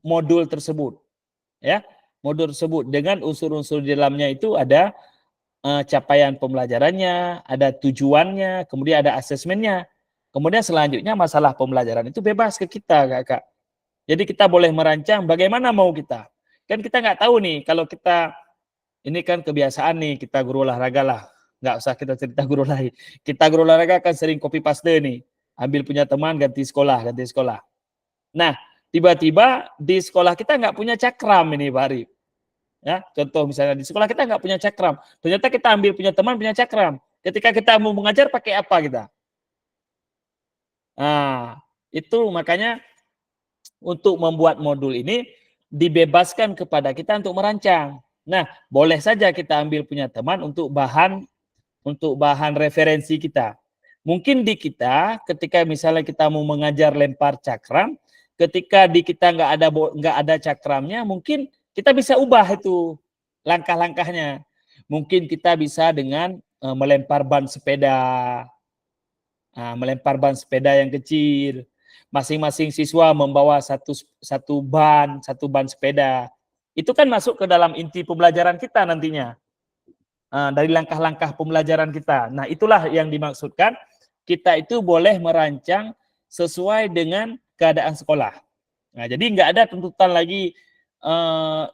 modul tersebut. Ya, modul tersebut dengan unsur-unsur di dalamnya itu ada capaian pembelajarannya, ada tujuannya, kemudian ada asesmennya. Kemudian selanjutnya masalah pembelajaran itu bebas ke kita, Kakak. Jadi kita boleh merancang bagaimana mau kita. Kan kita nggak tahu nih kalau kita ini kan kebiasaan nih kita guru olahraga lah. Nggak usah kita cerita guru lain. Kita guru olahraga kan sering copy paste nih. Ambil punya teman ganti sekolah, ganti sekolah. Nah, tiba-tiba di sekolah kita nggak punya cakram ini Pak Arif. Ya, contoh misalnya di sekolah kita nggak punya cakram. Ternyata kita ambil punya teman punya cakram. Ketika kita mau mengajar pakai apa kita? Nah, itu makanya untuk membuat modul ini dibebaskan kepada kita untuk merancang. Nah, boleh saja kita ambil punya teman untuk bahan referensi kita. Mungkin di kita ketika misalnya kita mau mengajar lempar cakram, ketika di kita nggak ada cakramnya, mungkin kita bisa ubah itu langkah-langkahnya. Mungkin kita bisa dengan melempar ban sepeda. Nah, melempar ban sepeda yang kecil. Masing-masing siswa membawa satu ban sepeda. Itu kan masuk ke dalam inti pembelajaran kita nantinya. Dari langkah-langkah pembelajaran kita. Nah, itulah yang dimaksudkan. Kita itu boleh merancang sesuai dengan keadaan sekolah. Nah, jadi nggak ada tuntutan lagi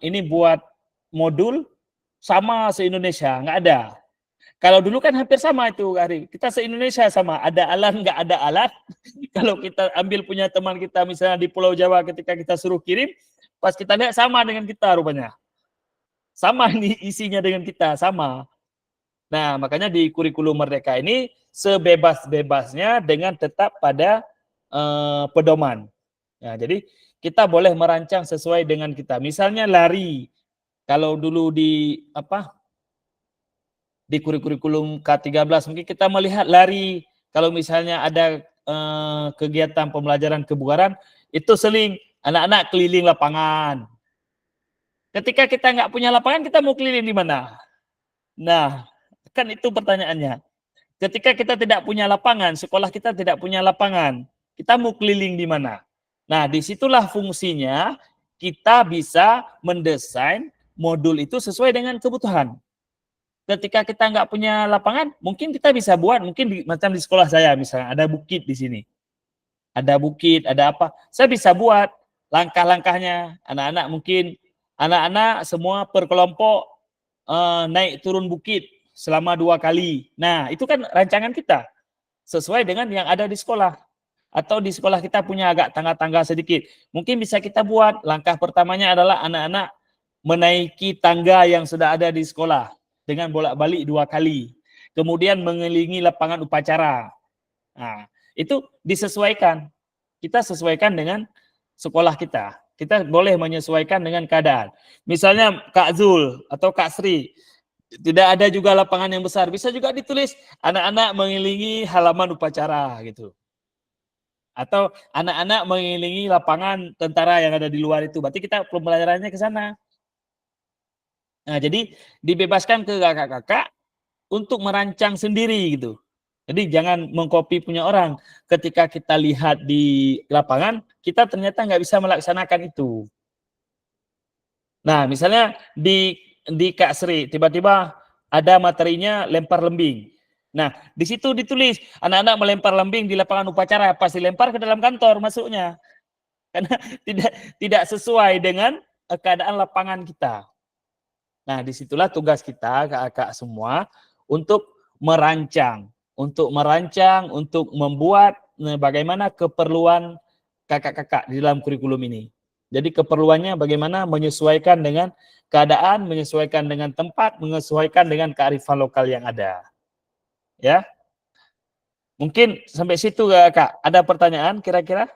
ini buat modul sama se-Indonesia, nggak ada. Kalau dulu kan hampir sama itu, Ari. Kita se-Indonesia sama, ada alat nggak ada alat. Kalau kita ambil punya teman kita misalnya di Pulau Jawa ketika kita suruh kirim, pas kita lihat sama dengan kita rupanya. Sama ini isinya dengan kita, sama. Nah, makanya di kurikulum Merdeka ini sebebas-bebasnya dengan tetap pada pedoman. Nah, jadi kita boleh merancang sesuai dengan kita. Misalnya lari. Kalau dulu di kurikulum K13 mungkin kita melihat lari. Kalau misalnya ada kegiatan pembelajaran kebugaran, itu seling anak-anak keliling lapangan. Ketika kita nggak punya lapangan, kita mau keliling di mana? Nah, kan itu pertanyaannya. Ketika kita tidak punya lapangan, sekolah kita tidak punya lapangan, kita mau keliling di mana? Nah, disitulah fungsinya kita bisa mendesain modul itu sesuai dengan kebutuhan. Ketika kita nggak punya lapangan, mungkin kita bisa buat, mungkin macam di sekolah saya misalnya, ada bukit di sini. Ada bukit, ada apa. Saya bisa buat langkah-langkahnya. Anak-anak semua per kelompok naik turun bukit selama 2 kali. Nah, itu kan rancangan kita. Sesuai dengan yang ada di sekolah. Atau di sekolah kita punya agak tangga-tangga sedikit. Mungkin bisa kita buat, langkah pertamanya adalah anak-anak menaiki tangga yang sudah ada di sekolah. Dengan bolak-balik 2 kali. Kemudian mengelilingi lapangan upacara. Nah, itu disesuaikan. Kita sesuaikan dengan sekolah kita. Kita boleh menyesuaikan dengan keadaan. Misalnya Kak Zul atau Kak Sri, tidak ada juga lapangan yang besar. Bisa juga ditulis anak-anak mengelilingi halaman upacara gitu. Atau anak-anak mengelilingi lapangan tentara yang ada di luar itu. Berarti kita pembelajarannya ke sana. Nah, jadi dibebaskan ke kakak-kakak untuk merancang sendiri gitu. Jadi jangan mengcopy punya orang. Ketika kita lihat di lapangan, kita ternyata nggak bisa melaksanakan itu. Nah, misalnya di Kak Sri, tiba-tiba ada materinya lempar lembing. Nah, di situ ditulis, anak-anak melempar lembing di lapangan upacara, pasti lempar ke dalam kantor masuknya. Karena tidak sesuai dengan keadaan lapangan kita. Nah, disitulah tugas kita, kakak-kakak semua, untuk merancang, untuk membuat bagaimana keperluan kakak-kakak di dalam kurikulum ini. Jadi keperluannya bagaimana menyesuaikan dengan keadaan, menyesuaikan dengan tempat, menyesuaikan dengan kearifan lokal yang ada. Ya. Mungkin sampai situ Kak. Ada pertanyaan kira-kira?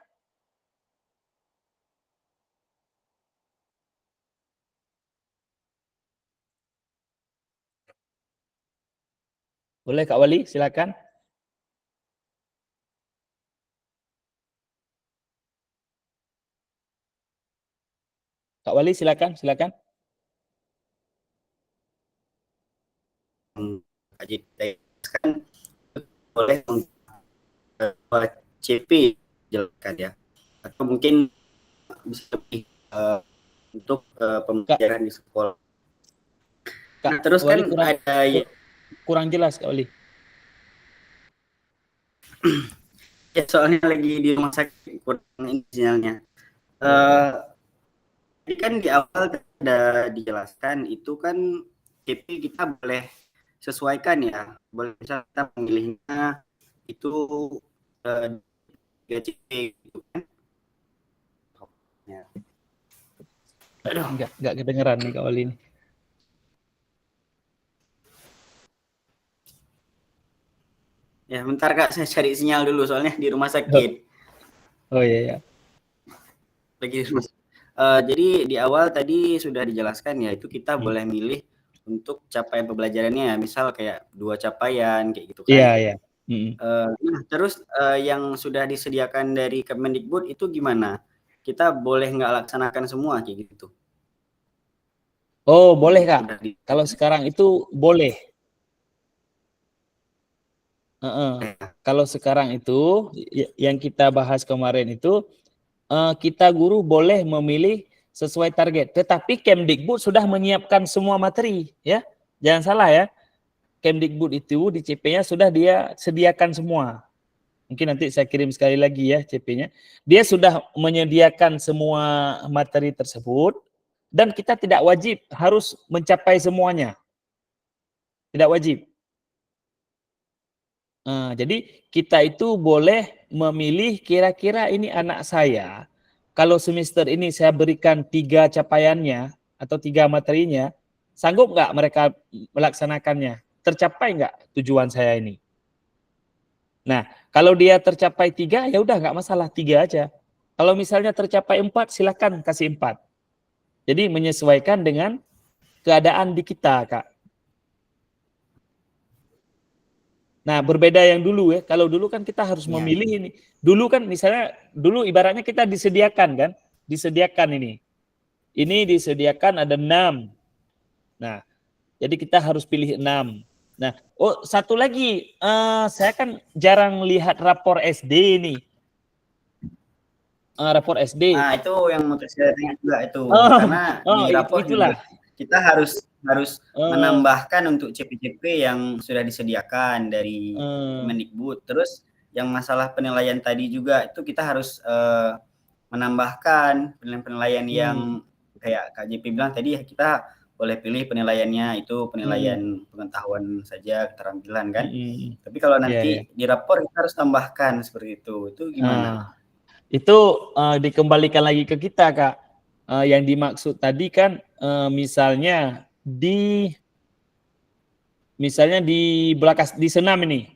Boleh Kak Wali, silakan. Kak Wali, silakan. Kan boleh CP jelaskan ya, atau mungkin bisa lebih untuk pembelajaran di sekolah. Nah, terus kan ada kurang jelas Kak Wali. Ya, soalnya lagi di rumah sakit kurang ini sinyalnya. kan di awal ada dijelaskan itu kan CP kita boleh sesuaikan ya, boleh misalnya kita memilihnya itu 3 CP gitu kan. Ya. Aduh, Nggak kedengeran nih Kak Wali ini. ya bentar Kak, saya cari sinyal dulu soalnya di rumah sakit. Oh iya ya. Lagi di rumah. Jadi di awal tadi sudah dijelaskan ya, itu kita boleh milih untuk capaian pembelajarannya ya, misal kayak 2 capaian kayak gitu kan. Iya, iya. Nah, terus yang sudah disediakan dari Kemendikbud itu gimana? Kita boleh nggak laksanakan semua kayak gitu? Oh, boleh Kak. Udah di- Kalau sekarang itu boleh. Kalau sekarang itu yang kita bahas kemarin itu kita guru boleh memilih sesuai target. Tetapi Kemdikbud sudah menyiapkan semua materi, ya. Jangan salah ya. Kemdikbud itu di CP-nya sudah dia sediakan semua. Mungkin nanti saya kirim sekali lagi ya CP-nya. Dia sudah menyediakan semua materi tersebut dan kita tidak wajib harus mencapai semuanya. Tidak wajib. Jadi kita itu boleh memilih kira-kira ini anak saya, kalau semester ini saya berikan 3 capaiannya atau 3 materinya, sanggup nggak mereka melaksanakannya? Tercapai nggak tujuan saya ini? Nah, kalau dia tercapai 3, ya udah nggak masalah, 3 aja. Kalau misalnya tercapai 4, silakan kasih 4. Jadi menyesuaikan dengan keadaan di kita, Kak. Nah, berbeda yang dulu ya. Kalau dulu kan kita harus memilih ini. Dulu kan misalnya, dulu ibaratnya kita disediakan kan. Disediakan ini. Ini disediakan ada 6. Nah, jadi kita harus pilih 6. Nah, oh satu lagi. Saya kan jarang lihat rapor SD ini. Rapor SD. Nah, itu yang mau saya tanya juga itu. Karena di rapor juga kita harus menambahkan untuk CP-CP yang sudah disediakan dari Kemendikbud. Terus yang masalah penilaian tadi juga itu kita harus menambahkan penilaian yang kayak Kak JP bilang tadi, kita boleh pilih penilaiannya itu penilaian pengetahuan saja, keterampilan kan. Tapi kalau nanti di rapor kita harus tambahkan seperti itu. Itu gimana? Itu dikembalikan lagi ke kita, Kak. Yang dimaksud tadi kan misalnya di belakang di senam ini.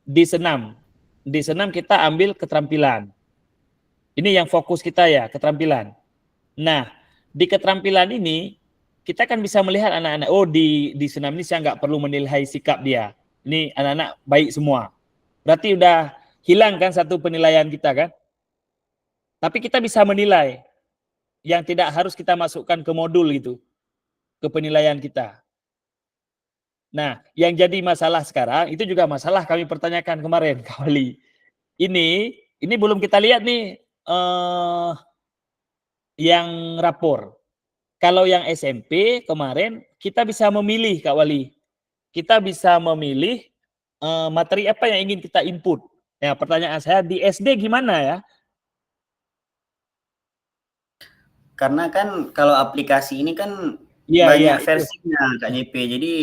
Di senam kita ambil keterampilan. Ini yang fokus kita ya, keterampilan. Nah, di keterampilan ini kita kan bisa melihat anak-anak, oh di senam ini saya nggak perlu menilai sikap dia. Ini anak-anak baik semua. Berarti udah hilang kan satu penilaian kita kan? Tapi kita bisa menilai yang tidak harus kita masukkan ke modul gitu, ke penilaian kita. Nah, yang jadi masalah sekarang, itu juga masalah kami pertanyakan kemarin, Kak Wali. Ini belum kita lihat nih yang rapor. Kalau yang SMP kemarin, kita bisa memilih, Kak Wali. Kita bisa memilih materi apa yang ingin kita input. Ya, pertanyaan saya di SD gimana ya? Karena kan kalau aplikasi ini kan banyak versinya Kak JP. Jadi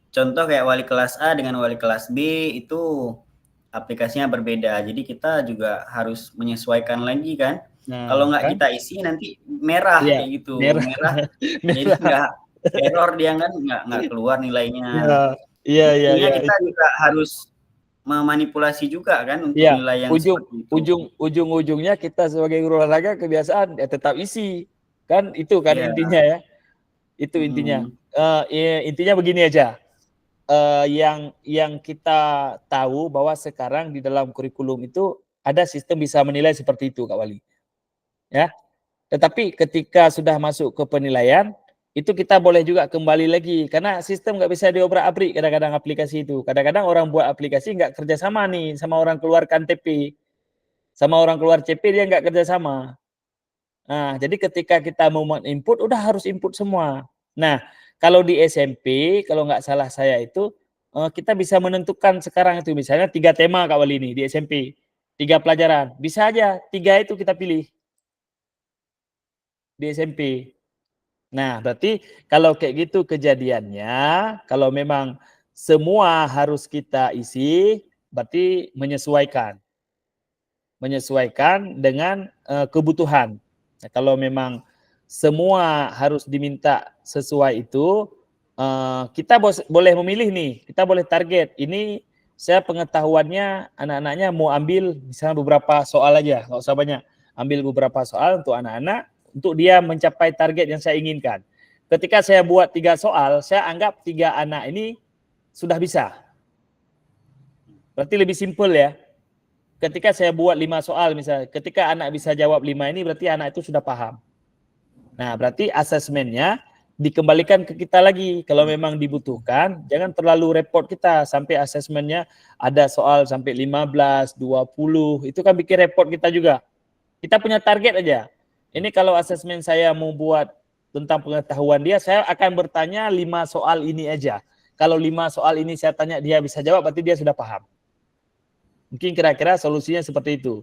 contoh kayak wali kelas A dengan wali kelas B itu aplikasinya berbeda. Jadi kita juga harus menyesuaikan lagi kan. Kalau nggak kita isi nanti merah kayak gitu. Merah. Jadi nggak error, dia kan nggak keluar nilainya. Intinya kita juga harus memanipulasi juga kan untuk nilai yang ujung-ujungnya kita sebagai guru olahraga kebiasaan ya tetap isi kan, itu kan intinya ya, itu intinya. Intinya begini aja, yang kita tahu bahwa sekarang di dalam kurikulum itu ada sistem bisa menilai seperti itu Kak Wali ya. Tetapi ketika sudah masuk ke penilaian itu kita boleh juga kembali lagi, karena sistem nggak bisa diobrak-abrik kadang-kadang aplikasi itu. Kadang-kadang orang buat aplikasi nggak kerjasama nih sama orang keluarkan TP, sama orang keluar CP dia nggak kerjasama. Nah, jadi ketika kita mau input, udah harus input semua. Nah, kalau di SMP, kalau nggak salah saya itu, kita bisa menentukan sekarang itu, misalnya 3 tema Kak Wali ini di SMP, 3 pelajaran. Bisa aja 3 itu kita pilih. di SMP. Nah, berarti kalau kayak gitu kejadiannya, kalau memang semua harus kita isi, berarti menyesuaikan dengan kebutuhan. Nah, kalau memang semua harus diminta sesuai itu, kita boleh memilih nih, kita boleh target. Ini saya pengetahuannya anak-anaknya mau ambil misalnya beberapa soal aja, nggak usah banyak. Ambil beberapa soal untuk anak-anak, untuk dia mencapai target yang saya inginkan. Ketika saya buat 3 soal, saya anggap 3 anak ini sudah bisa. Berarti lebih simpel ya. Ketika saya buat 5 soal misalnya, ketika anak bisa jawab 5 ini berarti anak itu sudah paham. Nah, berarti asesmennya dikembalikan ke kita lagi. Kalau memang dibutuhkan, jangan terlalu repot kita sampai asesmennya ada soal sampai 15, 20, itu kan bikin repot kita juga. Kita punya target aja. Ini kalau asesmen saya mau buat tentang pengetahuan dia, saya akan bertanya 5 soal ini aja. Kalau 5 soal ini saya tanya dia bisa jawab, berarti dia sudah paham. Mungkin kira-kira solusinya seperti itu.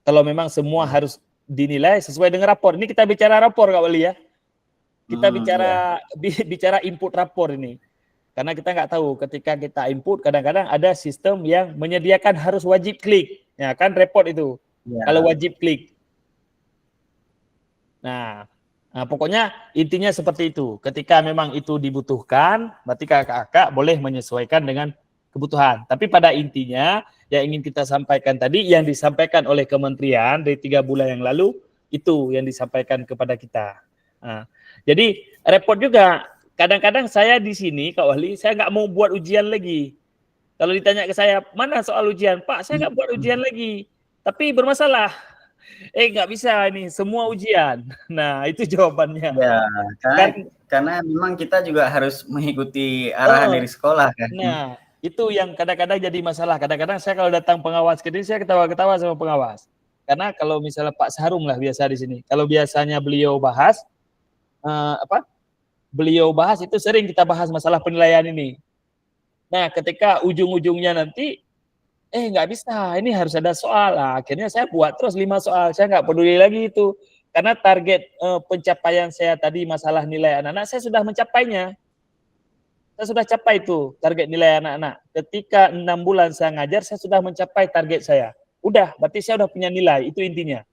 Kalau memang semua harus dinilai sesuai dengan rapor. Ini kita bicara rapor Kak Wali ya. Kita bicara input rapor ini. Karena kita nggak tahu ketika kita input, kadang-kadang ada sistem yang menyediakan harus wajib klik. Ya kan report itu. Ya. Kalau wajib klik. Nah, pokoknya intinya seperti itu. Ketika memang itu dibutuhkan, berarti kakak-kakak boleh menyesuaikan dengan kebutuhan. Tapi pada intinya yang ingin kita sampaikan tadi, yang disampaikan oleh kementerian dari 3 bulan yang lalu, itu yang disampaikan kepada kita. Nah, jadi repot juga. Kadang-kadang saya di sini, Kak Wali, saya nggak mau buat ujian lagi. Kalau ditanya ke saya, mana soal ujian? Pak, saya nggak buat ujian lagi. Tapi bermasalah. Nggak bisa ini, semua ujian. Nah, itu jawabannya. Ya, karena memang kita juga harus mengikuti arahan dari sekolah kan. Nah, itu yang kadang-kadang jadi masalah. Kadang-kadang saya kalau datang pengawas ke sini, saya ketawa-ketawa sama pengawas. Karena kalau misalnya Pak Sarum lah biasa di sini. Kalau biasanya beliau bahas, beliau bahas itu sering kita bahas masalah penilaian ini. Nah, ketika ujung-ujungnya nanti, nggak bisa, ini harus ada soal. Nah, akhirnya saya buat terus 5 soal. Saya nggak peduli lagi itu. Karena target pencapaian saya tadi masalah nilai anak-anak, saya sudah mencapainya. Saya sudah capai itu target nilai anak-anak. Ketika 6 bulan saya ngajar, saya sudah mencapai target saya. Udah, berarti saya udah punya nilai, itu intinya.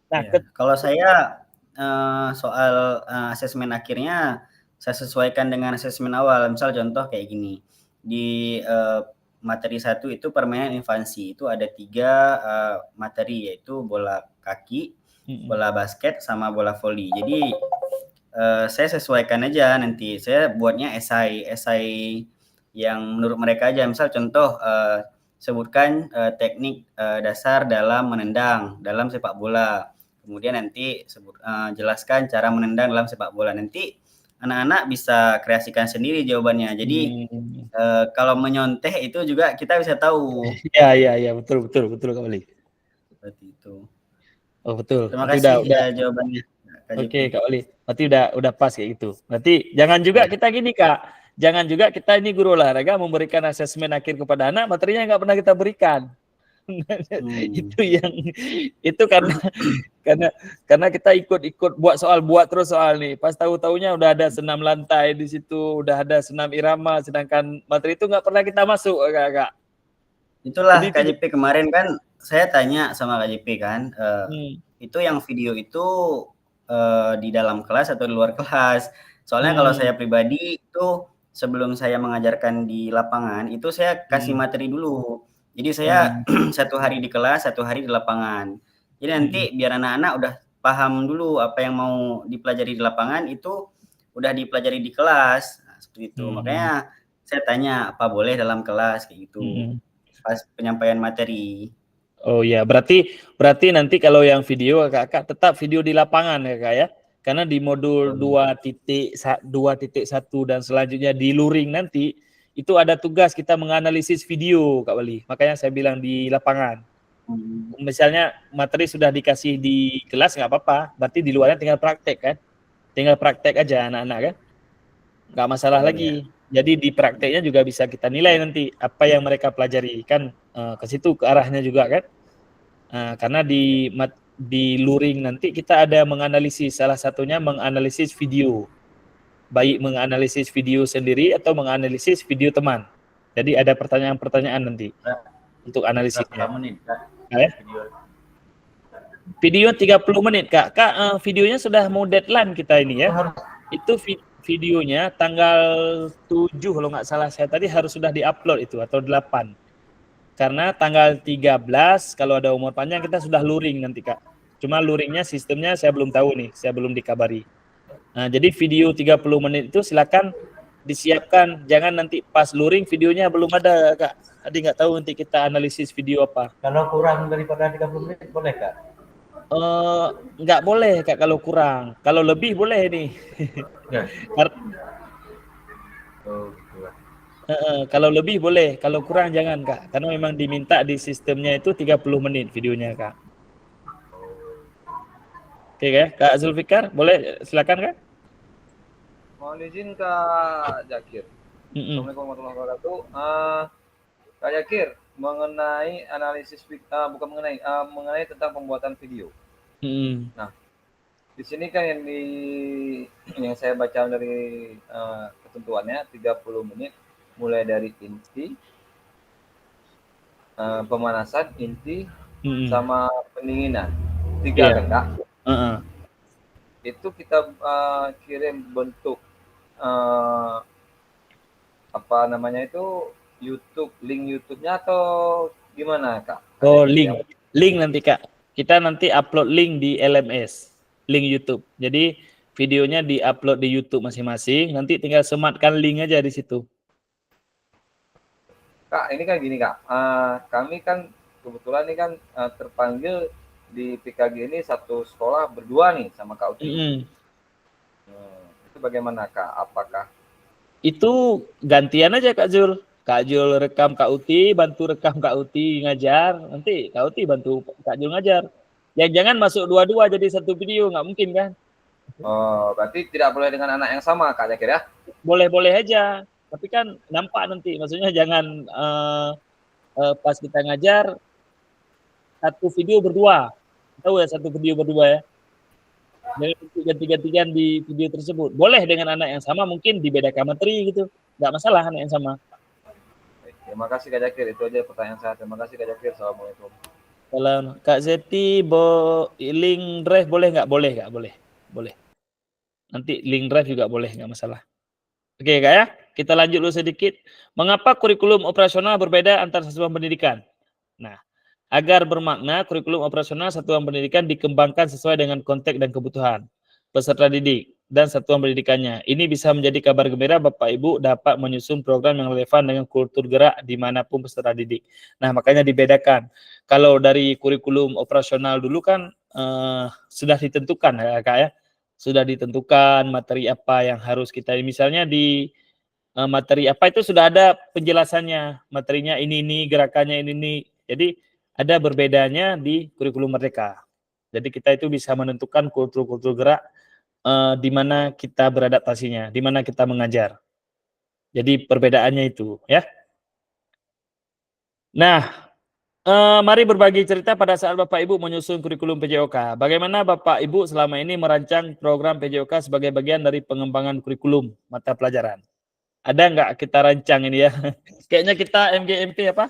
Nah, kalau saya soal asesmen akhirnya saya sesuaikan dengan asesmen awal. Misal contoh kayak gini, di materi 1 itu permainan infansi, itu ada 3 materi, yaitu bola kaki, bola basket, sama bola voli. Jadi saya sesuaikan aja, nanti saya buatnya esai yang menurut mereka aja. Misal contoh, sebutkan teknik dasar dalam menendang dalam sepak bola. Kemudian nanti jelaskan cara menendang dalam sepak bola. Nanti anak-anak bisa kreasikan sendiri jawabannya. Jadi kalau menyontek itu juga kita bisa tahu. Iya, betul Kak Wali. Seperti itu. Oh, betul. Terima kasih jawabannya. Oke, Kak Wali. Berarti udah pas kayak gitu. Berarti jangan juga kita gini, Kak. Jangan juga kita ini guru olahraga memberikan asesmen akhir kepada anak, materinya nggak pernah kita berikan. Itu karena kita ikut buat terus soal nih. Pas tahu-taunya udah ada senam lantai di situ, udah ada senam irama, sedangkan materi itu nggak pernah kita masuk, Kak. Itulah KJP kemarin kan saya tanya sama KJP kan, itu yang video itu di dalam kelas atau di luar kelas. Soalnya kalau saya pribadi itu sebelum saya mengajarkan di lapangan itu saya kasih materi dulu. Jadi saya 1 hari di kelas, 1 hari di lapangan. Jadi nanti biar anak-anak udah paham dulu apa yang mau dipelajari di lapangan itu udah dipelajari di kelas. Nah, seperti itu. Makanya saya tanya apa boleh dalam kelas kayak gitu. Pas penyampaian materi. Oh ya, berarti nanti kalau yang video kakak tetap video di lapangan ya Kak ya. Karena di modul 2.1 dan selanjutnya di luring nanti itu ada tugas kita menganalisis video Kak Wali. Makanya saya bilang di lapangan. Misalnya materi sudah dikasih di kelas nggak apa-apa, berarti di luarnya tinggal praktek kan. Tinggal praktek aja anak-anak kan. Nggak masalah lagi. Jadi di prakteknya juga bisa kita nilai nanti apa yang mereka pelajari kan ke situ ke arahnya juga kan. Karena di luring nanti kita ada menganalisis, salah satunya menganalisis video, baik menganalisis video sendiri atau menganalisis video teman. Jadi ada pertanyaan-pertanyaan nanti untuk Berapa analisisnya. menit Kak? Ya? Video 30 menit Kak. Kak, videonya sudah mau deadline kita ini ya. Itu videonya tanggal 7 kalau nggak salah saya tadi harus sudah diupload itu atau 8. Karena tanggal 13 kalau ada umur panjang kita sudah luring nanti Kak. Cuma luringnya sistemnya saya belum tahu nih, saya belum dikabari. Nah, jadi video 30 menit itu silakan disiapkan, jangan nanti pas luring videonya belum ada Kak. Jadi nggak tahu nanti kita analisis video apa. Kalau kurang daripada 30 menit boleh Kak? Nggak boleh Kak kalau kurang. Kalau lebih boleh nih. Ya. Kar- Oh, gitu. kalau lebih boleh, kalau kurang jangan Kak. Karena memang diminta di sistemnya itu 30 menit videonya Kak. Oke Kak Zulfikar, boleh silakan Kak. Mohon izin Kak Zakir. Assalamualaikum warahmatullahi wabarakatuh. Kak Zakir, mengenai analisis bukan mengenai tentang pembuatan video. Nah, di sini kan yang saya baca dari ketentuannya 30 menit mulai dari inti, pemanasan, inti, sama pendinginan. 3 kan Kak? Itu kita kirim bentuk apa namanya itu link YouTube-nya atau gimana Kak? Oh, link nanti Kak. Kita nanti upload link di LMS, link YouTube. Jadi videonya di-upload di YouTube masing-masing, nanti tinggal sematkan link aja di situ. Kak, ini kan gini Kak, kami kan kebetulan ini kan terpanggil di PKG ini satu sekolah berdua nih sama Kak Uti. Itu bagaimana Kak? Apakah itu gantian aja Kak Jul? Kak Jul rekam Kak Uti, bantu rekam Kak Uti ngajar, nanti Kak Uti bantu Kak Jul ngajar. Yang jangan masuk dua-dua jadi satu video, nggak mungkin kan? Oh, berarti tidak boleh dengan anak yang sama Kak Zakir ya? Boleh-boleh aja, tapi kan nampak nanti, maksudnya jangan pas kita ngajar satu video berdua, tahu ya satu video berdua ya. Jangan ganti-gantian di video tersebut. Boleh dengan anak yang sama, mungkin dibedakan materi gitu, nggak masalah anak yang sama. Terima kasih Kak Zakir, itu aja pertanyaan saya. Terima kasih Kak Zakir. Assalamualaikum. Kalau Kak Zeti, link drive boleh nggak? Boleh nggak? Boleh. Nanti link drive juga boleh, nggak masalah. Oke Kak ya, kita lanjut dulu sedikit. Mengapa kurikulum operasional berbeda antar satuan pendidikan? Nah, agar bermakna, kurikulum operasional satuan pendidikan dikembangkan sesuai dengan konteks dan kebutuhan peserta didik dan satuan pendidikannya. Ini bisa menjadi kabar gembira Bapak Ibu dapat menyusun program yang relevan dengan kultur gerak dimanapun peserta didik. Nah, makanya dibedakan. Kalau dari kurikulum operasional dulu kan sudah ditentukan ya Kak ya. Sudah ditentukan materi apa yang harus kita, misalnya di materi apa itu sudah ada penjelasannya. Materinya ini, gerakannya ini. Jadi ada berbedanya di kurikulum Merdeka. Jadi kita itu bisa menentukan kultur-kultur gerak di mana kita beradaptasinya, di mana kita mengajar. Jadi perbedaannya itu, ya. Nah, mari berbagi cerita pada saat Bapak Ibu menyusun kurikulum PJOK. Bagaimana Bapak Ibu selama ini merancang program PJOK sebagai bagian dari pengembangan kurikulum mata pelajaran? Ada nggak kita rancang ini ya? Kayaknya kita MGMP apa?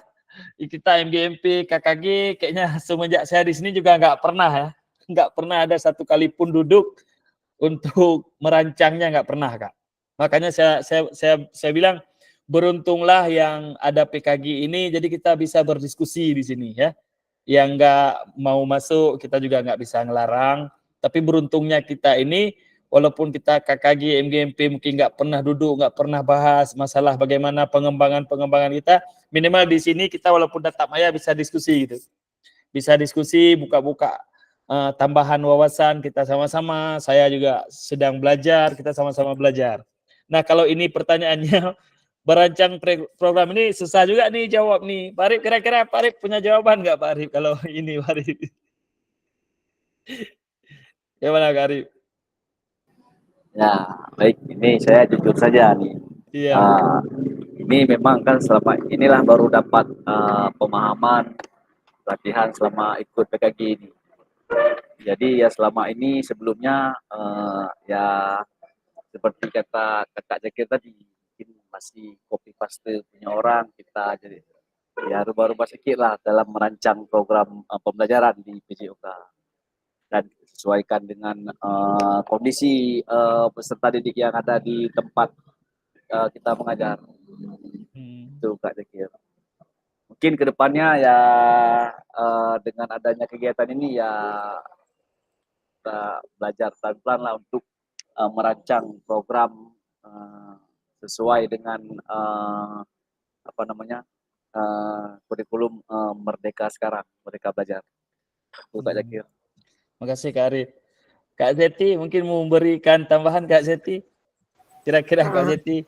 Kita MGMP, KKG, kayaknya semenjak saya di sini juga nggak pernah ya. Nggak pernah ada satu kali pun duduk untuk merancangnya, nggak pernah Kak. Makanya saya bilang beruntunglah yang ada PKG ini, jadi kita bisa berdiskusi di sini ya. Yang nggak mau masuk kita juga nggak bisa ngelarang. Tapi beruntungnya kita ini, walaupun kita KKG, MGMP mungkin nggak pernah duduk, nggak pernah bahas masalah bagaimana pengembangan kita, minimal di sini kita walaupun tatap maya bisa diskusi gitu. Bisa diskusi, buka-buka tambahan wawasan kita sama-sama. Saya juga sedang belajar, kita sama-sama belajar. Nah, kalau ini pertanyaannya berancang program ini susah juga nih jawab nih. Pak Arif, kira-kira Pak Arif punya jawaban nggak Pak Arif kalau ini Pak Arif? Gimana Kak Arif? Ya, baik. Ini saya jujur saja nih. Iya. Ini memang kan selama inilah baru dapat pemahaman latihan selama ikut PKG ini. Jadi ya selama ini sebelumnya ya seperti kata Kak Zakir tadi, mungkin masih copy paste punya orang, kita jadi ya rubah-rubah sedikit lah dalam merancang program pembelajaran di PJOK dan sesuaikan dengan kondisi peserta didik yang ada di tempat kita mengajar. Itu Kak Zakir. Mungkin kedepannya ya dengan adanya kegiatan ini ya kita belajar pelan-pelan lah untuk merancang program sesuai dengan apa namanya kurikulum Merdeka sekarang, Merdeka Belajar. Itu Kak Zakir. Terima kasih Kak Arif. Kak Zeti mungkin mau memberikan tambahan Kak Zeti? Kira-kira Kak Zeti?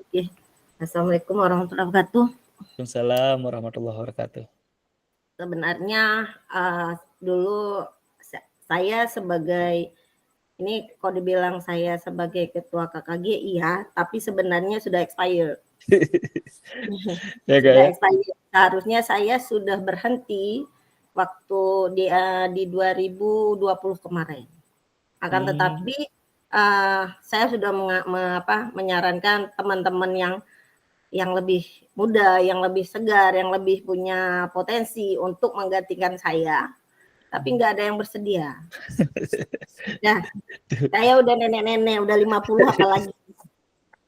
Oke. Assalamualaikum warahmatullahi wabarakatuh. Waalaikumsalam warahmatullahi wabarakatuh. Sebenarnya dulu saya sebagai, ini kalau dibilang saya sebagai ketua KKG iya, tapi sebenarnya sudah expired. Ya, Kak, Sudah ya? expired. Seharusnya saya sudah berhenti waktu di 2020 kemarin. Akan tetapi saya sudah menyarankan teman-teman yang lebih muda, yang lebih segar, yang lebih punya potensi untuk menggantikan saya. Tapi nggak ada yang bersedia. Nah, saya udah nenek-nenek, udah 50 apalagi.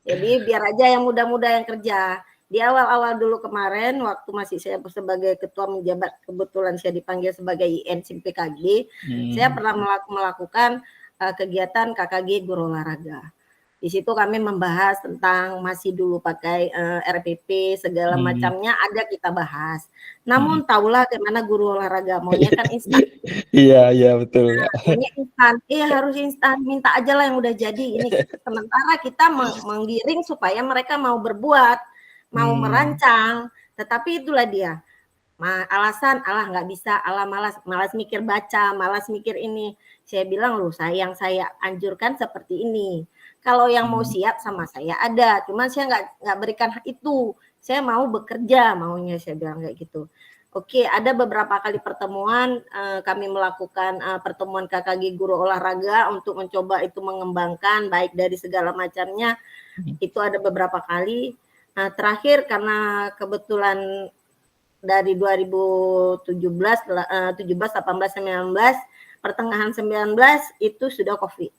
Jadi biar aja yang muda-muda yang kerja. Di awal-awal dulu kemarin, waktu masih saya sebagai ketua menjabat, kebetulan saya dipanggil sebagai IN SIM PKG, saya pernah melakukan kegiatan KKG Guru Olahraga. Di situ kami membahas tentang masih dulu pakai RPP segala macamnya ada kita bahas. Namun tahulah bagaimana guru olahraga maunya kan instan. Iya betul. Maunya instan. Harus instan. Minta aja lah yang udah jadi. Ini sementara kita menggiring supaya mereka mau berbuat, mau merancang. Tetapi itulah dia. Alasan nggak bisa, malas mikir baca, malas mikir ini. Saya bilang loh, yang saya anjurkan seperti ini. Kalau yang mau siap sama saya ada, cuman saya nggak berikan itu. Saya mau bekerja, maunya saya bilang kayak gitu. Oke, ada beberapa kali pertemuan kami melakukan pertemuan KKG Guru Olahraga untuk mencoba itu mengembangkan baik dari segala macamnya. Itu ada beberapa kali. Terakhir karena kebetulan dari 2017, 17, 18, 19, pertengahan 19 itu sudah COVID.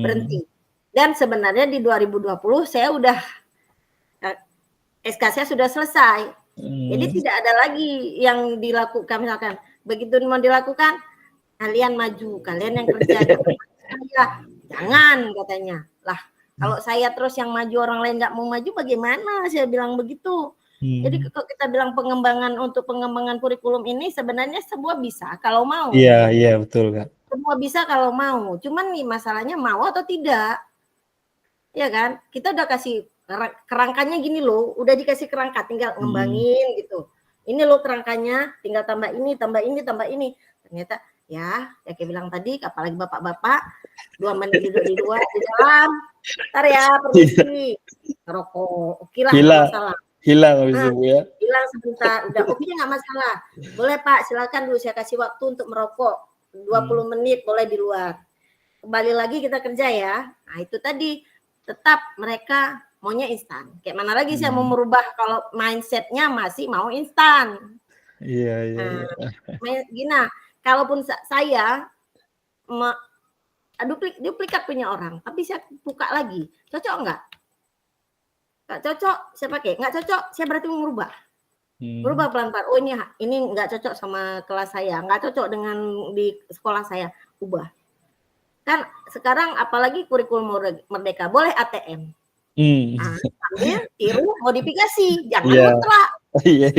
Berhenti. Dan sebenarnya di 2020 saya udah SK saya sudah selesai. Jadi tidak ada lagi yang dilakukan, misalkan begitu mau dilakukan kalian maju, kalian yang kerja. Jangan katanya. Lah, kalau saya terus yang maju orang lain nggak mau maju bagaimana? Saya bilang begitu. Jadi kalau kita bilang pengembangan kurikulum ini sebenarnya semua bisa kalau mau. Iya betul Kak. Semua bisa kalau mau. Cuman nih masalahnya mau atau tidak. Ya kan? Kita udah kasih kerangkanya gini loh, udah dikasih kerangka tinggal ngembangin gitu. Ini loh kerangkanya, tinggal tambah ini. Ternyata ya kayak bilang tadi, apalagi bapak-bapak 2 menit duduk di dalam. Ntar ya permisi. Rokok. Oke lah, enggak masalah. Hilang habis itu ya. Hilang sebentar, udah oke nggak masalah. Boleh Pak, silakan dulu saya kasih waktu untuk merokok 20 menit boleh di luar. Kembali lagi kita kerja ya. Nah itu tadi tetap mereka maunya instan. Kayak mana lagi saya mau merubah kalau mindsetnya masih mau instan. Iya. Gina, kalaupun saya duplikat punya orang, tapi saya buka lagi, cocok nggak? Nggak cocok, saya pakai. Nggak cocok, saya berarti mau merubah. Merubah pelan-pelan. Oh ini nggak cocok sama kelas saya, nggak cocok dengan di sekolah saya, ubah. Kan sekarang apalagi kurikulum Merdeka boleh ATM. Ambil, tiru, modifikasi, jangan mutlak. Iya.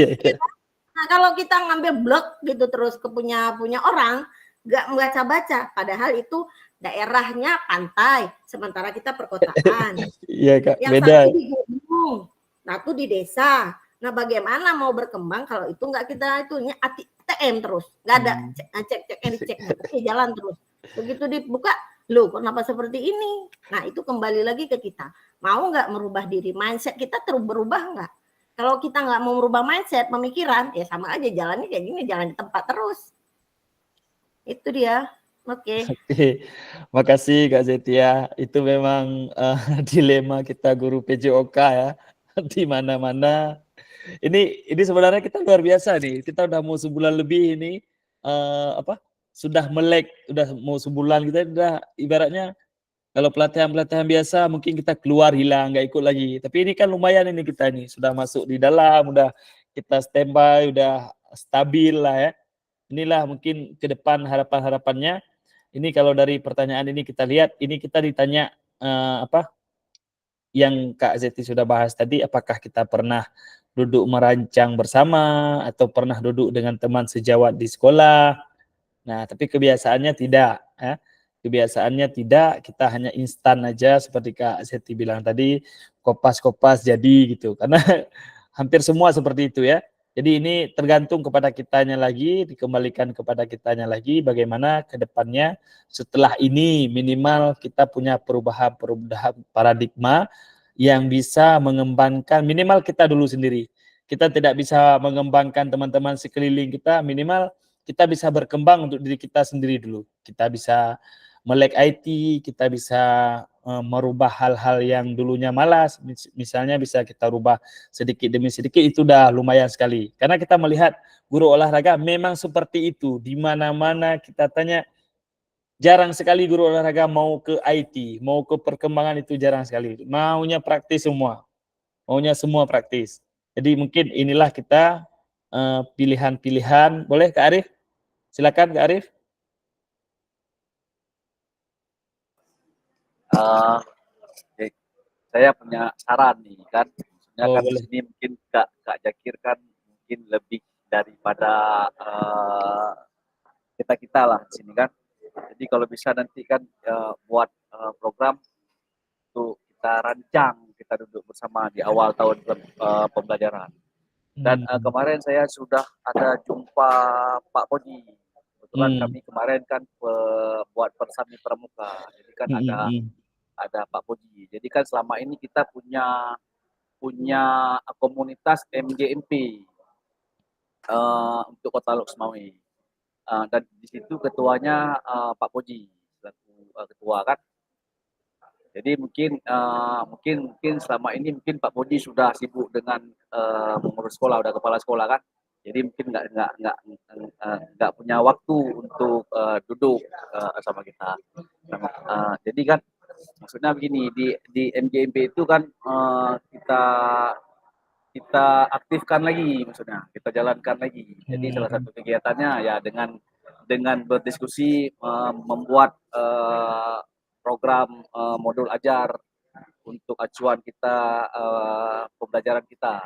Nah kalau kita ngambil blok gitu terus ke punya orang, nggak baca-baca, padahal itu daerahnya pantai, sementara kita perkotaan. Iya Kak, yang beda. satu di gunung, satu di desa. Nah bagaimana mau berkembang kalau itu nggak kita itunya ATM terus, nggak ada cek oke jalan terus. Begitu dibuka, loh kenapa seperti ini? Nah itu kembali lagi ke kita, mau nggak merubah diri, mindset kita terus berubah nggak? Kalau kita nggak mau merubah mindset, pemikiran, ya sama aja jalannya kayak gini, jalan di tempat terus. Itu dia. Oke. Oke, makasih Kak Zetia. Itu memang dilema kita guru PJOK ya. Di mana-mana. Ini sebenarnya kita luar biasa nih. Kita udah mau sebulan lebih ini sudah melek, udah mau sebulan kita udah ibaratnya kalau pelatihan-pelatihan biasa mungkin kita keluar hilang, nggak ikut lagi. Tapi ini kan lumayan ini kita nih, sudah masuk di dalam, udah kita standby, udah stabil lah ya. Inilah mungkin ke depan harapan-harapannya. Ini kalau dari pertanyaan ini kita lihat, ini kita ditanya yang Kak Zeti sudah bahas tadi, apakah kita pernah duduk merancang bersama atau pernah duduk dengan teman sejawat di sekolah. Nah, tapi kebiasaannya tidak. Ya. Kebiasaannya tidak, kita hanya instan aja seperti Kak Zeti bilang tadi, kopas-kopas jadi gitu. Karena hampir semua seperti itu ya. Jadi ini tergantung kepada kitanya lagi, dikembalikan kepada kitanya lagi bagaimana ke depannya setelah ini minimal kita punya perubahan paradigma yang bisa mengembangkan, minimal kita dulu sendiri. Kita tidak bisa mengembangkan teman-teman sekeliling kita, minimal kita bisa berkembang untuk diri kita sendiri dulu. Kita bisa melek IT, kita bisa merubah hal-hal yang dulunya malas, misalnya bisa kita rubah sedikit demi sedikit, itu udah lumayan sekali. Karena kita melihat guru olahraga memang seperti itu, di mana-mana kita tanya, jarang sekali guru olahraga mau ke IT, mau ke perkembangan itu jarang sekali. Maunya praktis semua, maunya semua praktis. Jadi mungkin inilah kita pilihan-pilihan. Boleh Kak Arif? Silakan Kak Arif. Saya punya saran nih kan, maksudnya kan boleh. di sini mungkin Kak Jakir kan mungkin lebih daripada kita lah di sini kan. Jadi kalau bisa nanti kan buat program untuk kita rancang, kita duduk bersama di awal tahun pembelajaran. Dan kemarin saya sudah ada jumpa Pak Poji. Kebetulan kami kemarin kan buat persami pramuka. Jadi kan ada Pak Poji. Jadi kan selama ini kita punya komunitas MGMP untuk Kota Loksmawe. Dan di situ ketuanya Pak Poji, ketua kan. Jadi mungkin selama ini mungkin Pak Poji sudah sibuk dengan mengurus sekolah, udah kepala sekolah kan. Jadi mungkin nggak punya waktu untuk duduk sama kita. Jadi kan maksudnya begini, di MGMP itu kan kita aktifkan lagi, maksudnya kita jalankan lagi. Jadi salah satu kegiatannya ya dengan berdiskusi membuat program modul ajar untuk acuan kita pembelajaran kita.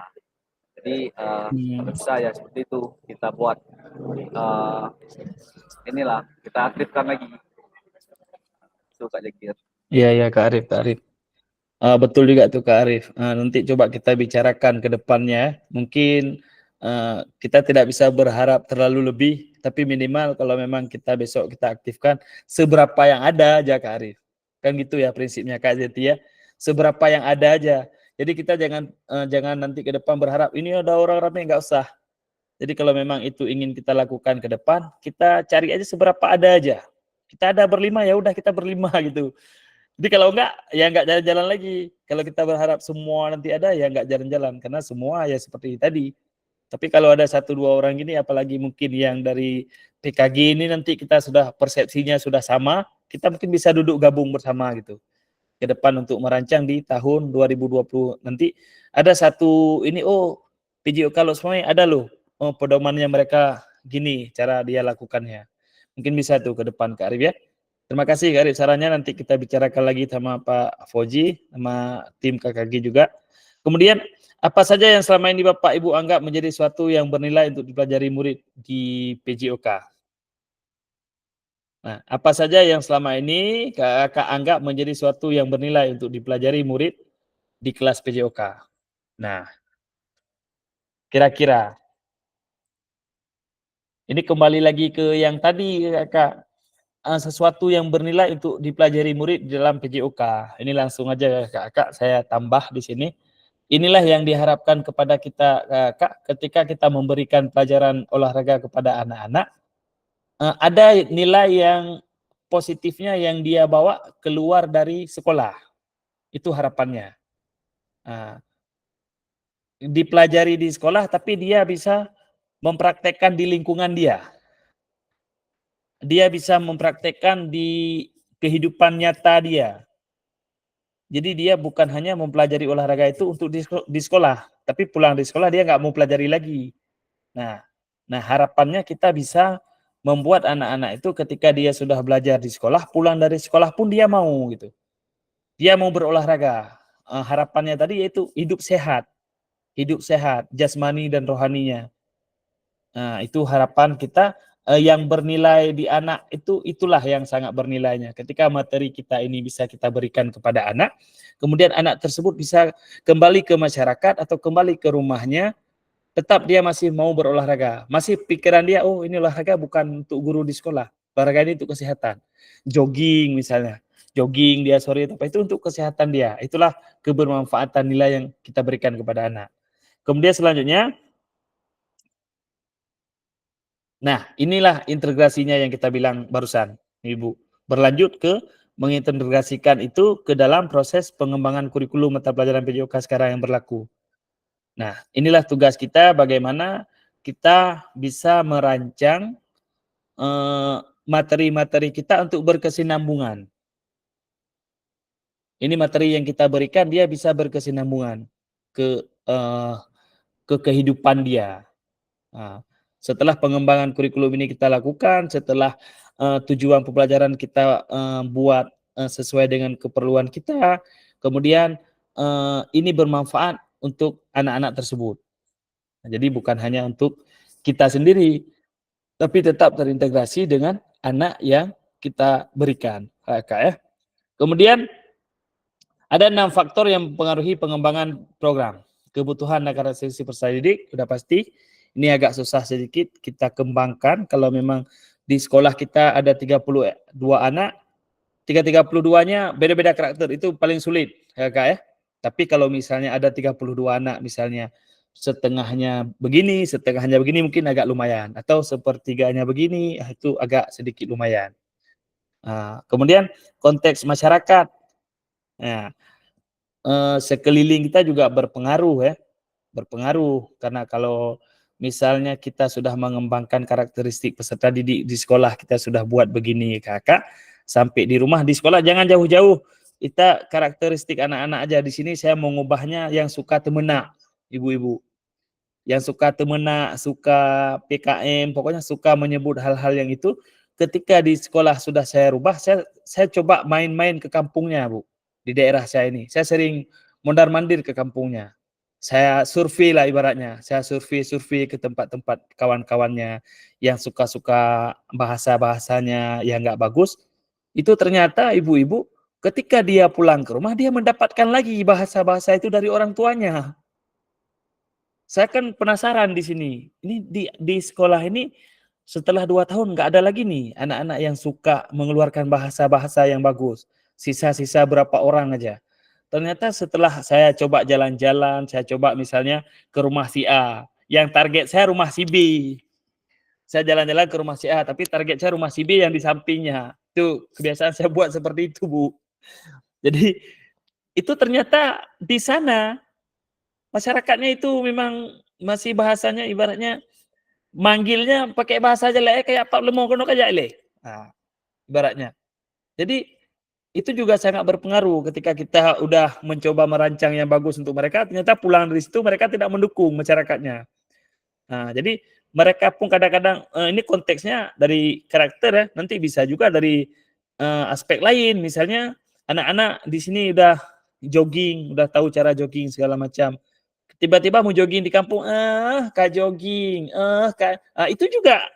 Jadi kalau bisa ya seperti itu kita buat inilah kita aktifkan lagi. Itu Kak Jakir. Iya Kak Arif. Betul juga tuh Kak Arif. Nanti coba kita bicarakan ke depannya. Mungkin kita tidak bisa berharap terlalu lebih, tapi minimal kalau memang kita besok kita aktifkan seberapa yang ada aja Kak Arif. Kan gitu ya prinsipnya Kak Zeti ya. Seberapa yang ada aja. Jadi kita jangan nanti ke depan berharap ini ada orang ramai, nggak usah. Jadi kalau memang itu ingin kita lakukan ke depan, kita cari aja seberapa ada aja. Kita ada berlima ya udah kita berlima gitu. Jadi kalau enggak ya enggak jalan-jalan lagi. Kalau kita berharap semua nanti ada ya enggak jalan-jalan karena semua ya seperti tadi. Tapi kalau ada 1-2 orang gini, apalagi mungkin yang dari PKG ini nanti kita sudah persepsinya sudah sama, kita mungkin bisa duduk gabung bersama gitu. Ke depan untuk merancang di tahun 2020 nanti ada satu ini PJOK Loksmawe ada loh pedomannya mereka gini cara dia lakukannya. Mungkin bisa tuh ke depan Kak Arif ya. Terima kasih Kak Arif sarannya, nanti kita bicarakan lagi sama Pak Foji sama tim KKG juga. Kemudian apa saja yang selama ini Bapak Ibu anggap menjadi suatu yang bernilai untuk dipelajari murid di PJOK? Nah, apa saja yang selama ini Kakak anggap menjadi suatu yang bernilai untuk dipelajari murid di kelas PJOK? Nah, kira-kira ini kembali lagi ke yang tadi Kak, sesuatu yang bernilai untuk dipelajari murid di dalam PJOK. Ini langsung aja Kak, saya tambah di sini. Inilah yang diharapkan kepada kita Kak ketika kita memberikan pelajaran olahraga kepada anak-anak. ada nilai yang positifnya yang dia bawa keluar dari sekolah. Itu harapannya. Dipelajari di sekolah, tapi dia bisa mempraktekkan di lingkungan dia. Dia bisa mempraktekkan di kehidupan nyata dia. Jadi dia bukan hanya mempelajari olahraga itu untuk di sekolah, tapi pulang di sekolah dia nggak mau pelajari lagi. Nah, harapannya kita bisa membuat anak-anak itu ketika dia sudah belajar di sekolah, pulang dari sekolah pun dia mau gitu. Dia mau berolahraga. Harapannya tadi yaitu hidup sehat, jasmani dan rohaninya. Nah, itu harapan kita yang bernilai di anak itulah yang sangat bernilainya. Ketika materi kita ini bisa kita berikan kepada anak, kemudian anak tersebut bisa kembali ke masyarakat atau kembali ke rumahnya, tetap dia masih mau berolahraga. Masih pikiran dia, oh ini olahraga bukan untuk guru di sekolah. Olahraga ini untuk kesehatan. Jogging misalnya. Jogging dia sore itu untuk kesehatan dia. Itulah kebermanfaatan nilai yang kita berikan kepada anak. Kemudian selanjutnya, nah inilah integrasinya yang kita bilang barusan, Ibu. Berlanjut ke mengintegrasikan itu ke dalam proses pengembangan kurikulum mata pelajaran PJOK sekarang yang berlaku. Nah, inilah tugas kita bagaimana kita bisa merancang materi-materi kita untuk berkesinambungan. Ini materi yang kita berikan dia bisa berkesinambungan ke kehidupan dia. Nah, setelah pengembangan kurikulum ini kita lakukan, setelah tujuan pembelajaran kita buat sesuai dengan keperluan kita, kemudian ini bermanfaat untuk anak-anak tersebut. Nah, jadi bukan hanya untuk kita sendiri, tapi tetap terintegrasi dengan anak yang kita berikan. Ya. Kemudian ada 6 faktor yang mempengaruhi pengembangan program. Kebutuhan dan karakteristik peserta didik, sudah pasti. Ini agak susah sedikit kita kembangkan. Kalau memang di sekolah kita ada 32 anak, 32-nya beda-beda karakter, itu paling sulit. Ya, Kak, ya. Tapi kalau misalnya ada 32 anak, misalnya setengahnya begini mungkin agak lumayan. Atau sepertiganya begini, itu agak sedikit lumayan. Kemudian konteks masyarakat. Nah, sekeliling kita juga berpengaruh ya. Berpengaruh karena kalau misalnya kita sudah mengembangkan karakteristik peserta didik di sekolah, kita sudah buat begini Kakak, sampai di rumah di sekolah jangan jauh-jauh. Kita karakteristik anak-anak aja di sini saya mau ngubahnya yang suka temenak, ibu-ibu. Yang suka temenak, suka PKM, pokoknya suka menyebut hal-hal yang itu. Ketika di sekolah sudah saya rubah, saya coba main-main ke kampungnya, Bu. Di daerah saya ini. Saya sering mondar-mandir ke kampungnya. Saya survei lah ibaratnya. Saya survei ke tempat-tempat kawan-kawannya yang suka-suka bahasa-bahasanya yang nggak bagus. Itu ternyata ibu-ibu ketika dia pulang ke rumah, dia mendapatkan lagi bahasa-bahasa itu dari orang tuanya. Saya kan penasaran di sini. Ini di sekolah ini setelah 2 tahun nggak ada lagi nih anak-anak yang suka mengeluarkan bahasa-bahasa yang bagus. Sisa-sisa berapa orang aja. Ternyata setelah saya coba jalan-jalan, saya coba misalnya ke rumah si A. Yang target saya rumah si B. Saya jalan-jalan ke rumah si A, tapi target saya rumah si B yang di sampingnya. Itu kebiasaan saya buat seperti itu, Bu. Jadi itu ternyata di sana masyarakatnya itu memang masih bahasanya ibaratnya manggilnya pakai bahasa jelek kayak Pak Lemo kono kayak le. Nah, ibaratnya. Jadi itu juga sangat berpengaruh ketika kita udah mencoba merancang yang bagus untuk mereka, ternyata pulang dari situ mereka tidak mendukung masyarakatnya. Nah, jadi mereka pun kadang-kadang ini konteksnya dari karakter ya, nanti bisa juga dari aspek lain, misalnya anak-anak di sini udah jogging, udah tahu cara jogging segala macam. Tiba-tiba mau jogging di kampung, Kak jogging, itu juga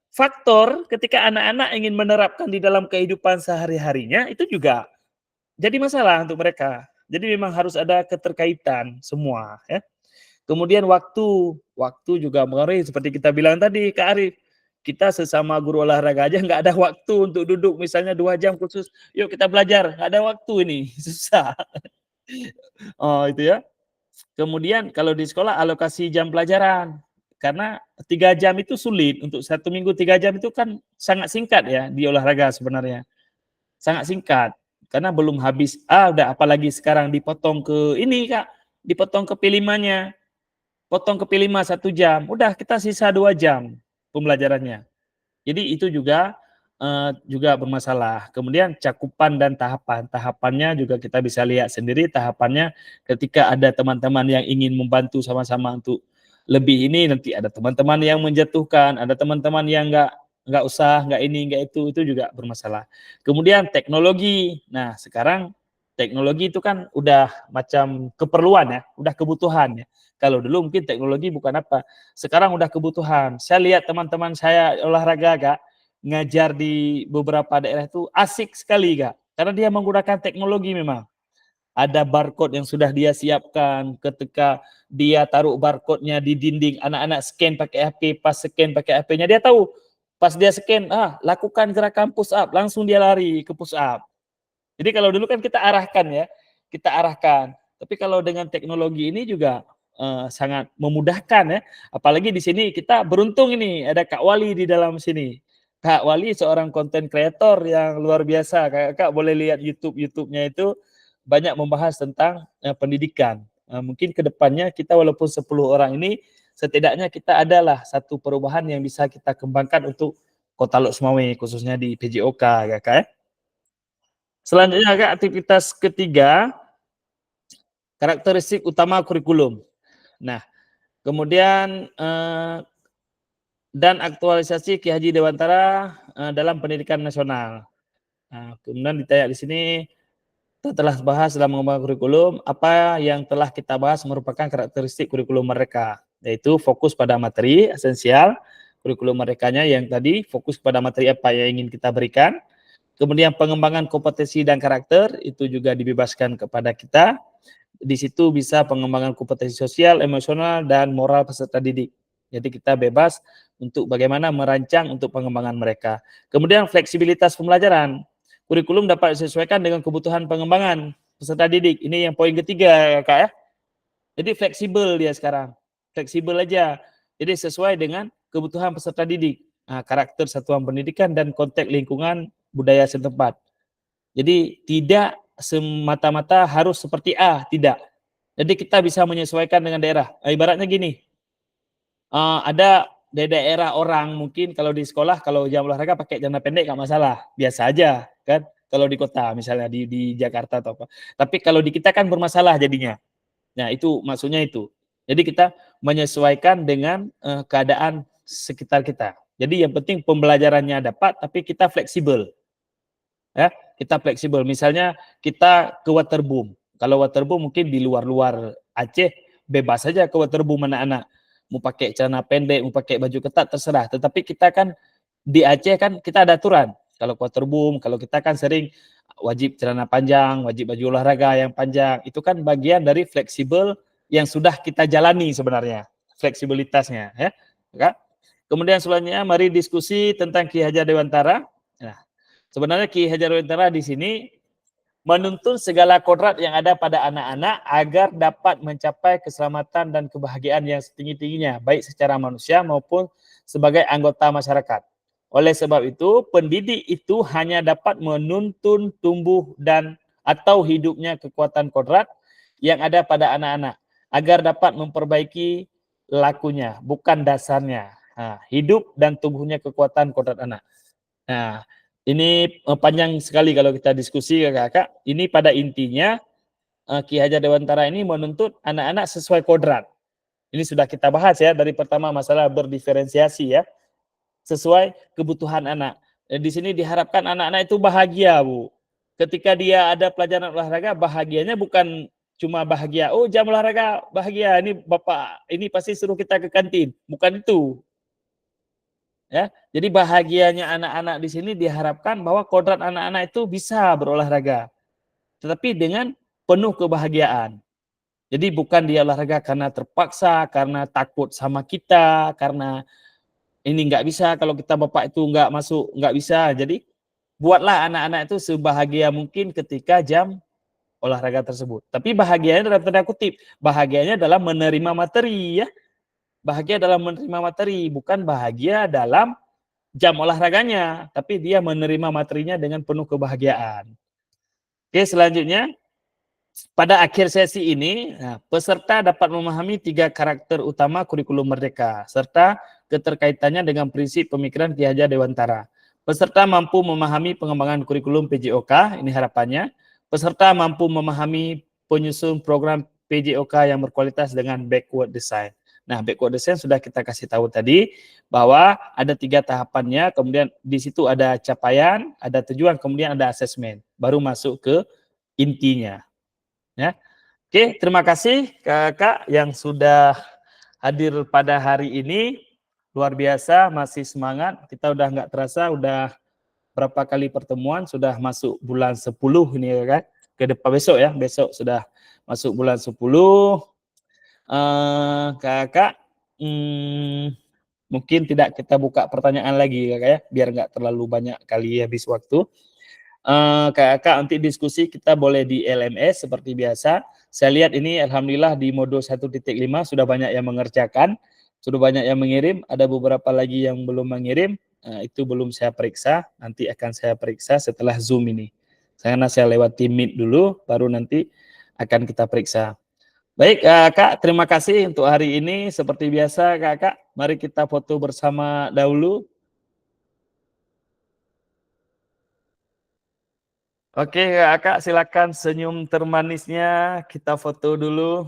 faktor ketika anak-anak ingin menerapkan di dalam kehidupan sehari-harinya, itu juga jadi masalah untuk mereka. Jadi memang harus ada keterkaitan semua ya. Kemudian waktu juga mengaruhi seperti kita bilang tadi Kak Arif. Kita sesama guru olahraga aja nggak ada waktu untuk duduk misalnya 2 jam khusus, yuk kita belajar, nggak ada waktu ini, susah. Oh itu ya. Kemudian kalau di sekolah alokasi jam pelajaran. karena 3 jam itu sulit untuk 1 minggu 3 jam itu kan sangat singkat ya di olahraga sebenarnya. Sangat singkat karena belum habis udah apalagi sekarang dipotong ke ini Kak, dipotong ke P5-nya. Potong ke P5 1 jam, udah kita sisa 2 jam pembelajarannya. Jadi itu juga bermasalah. Kemudian cakupan dan tahapannya juga kita bisa lihat sendiri tahapannya ketika ada teman-teman yang ingin membantu sama-sama untuk lebih ini, nanti ada teman-teman yang menjatuhkan, ada teman-teman yang nggak usah, nggak ini, nggak itu juga bermasalah. Kemudian teknologi. Nah, sekarang teknologi itu kan udah macam keperluan ya, udah kebutuhan ya. Kalau dulu mungkin teknologi bukan apa, sekarang udah kebutuhan. Saya lihat teman-teman saya olahraga Kak, ngajar di beberapa daerah itu asik sekali Kak, karena dia menggunakan teknologi memang. Ada barcode yang sudah dia siapkan, ketika dia taruh barcode-nya di dinding, anak-anak scan pakai HP, pas scan pakai HP-nya dia tahu, pas dia scan, lakukan gerakan push up, langsung dia lari ke push up. Jadi kalau dulu kan kita arahkan ya, tapi kalau dengan teknologi ini juga sangat memudahkan ya, apalagi di sini kita beruntung ini ada Kak Wali di dalam sini. Kak Wali seorang content creator yang luar biasa. Kak boleh lihat YouTube-nya itu banyak membahas tentang pendidikan. Mungkin ke depannya kita walaupun 10 orang ini setidaknya kita adalah satu perubahan yang bisa kita kembangkan untuk Kota Lok Sumawe khususnya di PJOK ya Kak. Selanjutnya Kak, aktivitas ketiga, karakteristik utama kurikulum. Nah, kemudian dan aktualisasi Ki Haji Dewantara dalam pendidikan nasional. Nah, kemudian ditanya di sini, telah bahas dalam mengembangkan kurikulum, apa yang telah kita bahas merupakan karakteristik kurikulum mereka, yaitu fokus pada materi esensial, kurikulum merekanya yang tadi fokus pada materi apa yang ingin kita berikan, kemudian pengembangan kompetensi dan karakter, itu juga dibebaskan kepada kita, di situ bisa pengembangan kompetensi sosial, emosional, dan moral peserta didik. Jadi kita bebas untuk bagaimana merancang untuk pengembangan mereka. Kemudian fleksibilitas pembelajaran. Kurikulum dapat disesuaikan dengan kebutuhan pengembangan peserta didik. Ini yang poin ketiga Kak ya. Jadi fleksibel dia sekarang. Fleksibel aja. Jadi sesuai dengan kebutuhan peserta didik. Nah, karakter satuan pendidikan dan konteks lingkungan budaya setempat. Jadi tidak semata-mata harus seperti A, tidak. Jadi kita bisa menyesuaikan dengan daerah. Ibaratnya gini, ada di daerah orang mungkin kalau di sekolah kalau jam olahraga pakai celana pendek nggak masalah, biasa aja kan. Kalau di kota misalnya di Jakarta atau apa. Tapi kalau di kita kan bermasalah jadinya. Nah itu maksudnya itu. Jadi kita menyesuaikan dengan keadaan sekitar kita. Jadi yang penting pembelajarannya dapat, tapi kita fleksibel. Ya, kita fleksibel. Misalnya kita ke waterboom. Kalau waterboom mungkin di luar-luar Aceh bebas saja ke waterboom anak-anak. Mau pakai celana pendek, mau pakai baju ketat terserah. Tetapi kita kan di Aceh kan kita ada aturan. Kalau waterboom, kalau kita kan sering wajib celana panjang, wajib baju olahraga yang panjang. Itu kan bagian dari fleksibel yang sudah kita jalani sebenarnya. Fleksibilitasnya ya. Kemudian selanjutnya mari diskusi tentang Ki Hajar Dewantara. Nah, sebenarnya Ki Hajar Dewantara di sini menuntun segala kodrat yang ada pada anak-anak agar dapat mencapai keselamatan dan kebahagiaan yang setinggi-tingginya, baik secara manusia maupun sebagai anggota masyarakat. Oleh sebab itu, pendidik itu hanya dapat menuntun tumbuh dan atau hidupnya kekuatan kodrat yang ada pada anak-anak agar dapat memperbaiki lakunya, bukan dasarnya. Nah, hidup dan tumbuhnya kekuatan kodrat anak. Nah, ini panjang sekali kalau kita diskusi kakak. Ini pada intinya Ki Hajar Dewantara ini menuntut anak-anak sesuai kodrat. Ini sudah kita bahas ya dari pertama masalah berdiferensiasi ya. Sesuai kebutuhan anak. Di sini diharapkan anak-anak itu bahagia, Bu. Ketika dia ada pelajaran olahraga, bahagianya bukan cuma bahagia, oh jam olahraga bahagia, ini Bapak, ini pasti suruh kita ke kantin. Bukan itu. Ya, jadi bahagianya anak-anak di sini diharapkan bahwa kodrat anak-anak itu bisa berolahraga, tetapi dengan penuh kebahagiaan. Jadi bukan dia olahraga karena terpaksa, karena takut sama kita, karena ini nggak bisa, kalau kita bapak itu nggak masuk, nggak bisa. Jadi buatlah anak-anak itu sebahagia mungkin ketika jam olahraga tersebut. Tapi bahagianya dalam tanda kutip, bahagianya dalam menerima materi ya. bahagia dalam menerima materi, bukan bahagia dalam jam olahraganya, tapi dia menerima materinya dengan penuh kebahagiaan. Oke, selanjutnya pada akhir sesi ini, peserta dapat memahami 3 karakter utama kurikulum Merdeka serta keterkaitannya dengan prinsip pemikiran Ki Hajar Dewantara. Peserta mampu memahami pengembangan kurikulum PJOK, ini harapannya. Peserta mampu memahami penyusun program PJOK yang berkualitas dengan backward design. Nah, backward design sudah kita kasih tahu tadi bahwa ada 3 tahapannya, kemudian di situ ada capaian, ada tujuan, kemudian ada asesmen, baru masuk ke intinya. Ya. Oke, terima kasih kakak yang sudah hadir pada hari ini. Luar biasa, masih semangat. Kita udah nggak terasa, udah berapa kali pertemuan, sudah masuk bulan 10 ini ya kan. Ke depan besok ya, besok sudah masuk bulan 10. Kakak, mungkin tidak kita buka pertanyaan lagi kakak ya, biar nggak terlalu banyak kali habis waktu. Kakak nanti diskusi kita boleh di LMS seperti biasa. Saya lihat ini alhamdulillah di modul 1.5 sudah banyak yang mengerjakan, sudah banyak yang mengirim, ada beberapa lagi yang belum mengirim, itu belum saya periksa, nanti akan saya periksa setelah Zoom ini. Karena saya lewati Meet dulu, baru nanti akan kita periksa. Baik Kak, terima kasih untuk hari ini. Seperti biasa Kakak, mari kita foto bersama dahulu. Oke Kak, silakan senyum termanisnya, kita foto dulu.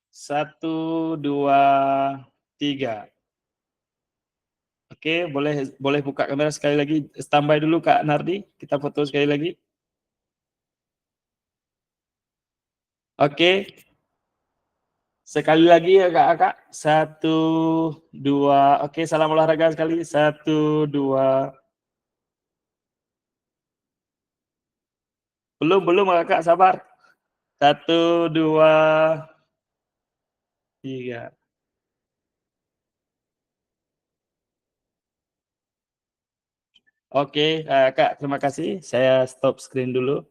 1, 2, 3. Oke, boleh buka kamera sekali lagi, standby dulu Kak Nardi, kita foto sekali lagi. Oke, sekali lagi ya Kak. 1, 2, oke, salam olahraga sekali. 1, 2. Belum Kakak, sabar. 1, 2, 3. Oke, Kak, terima kasih. Saya stop screen dulu.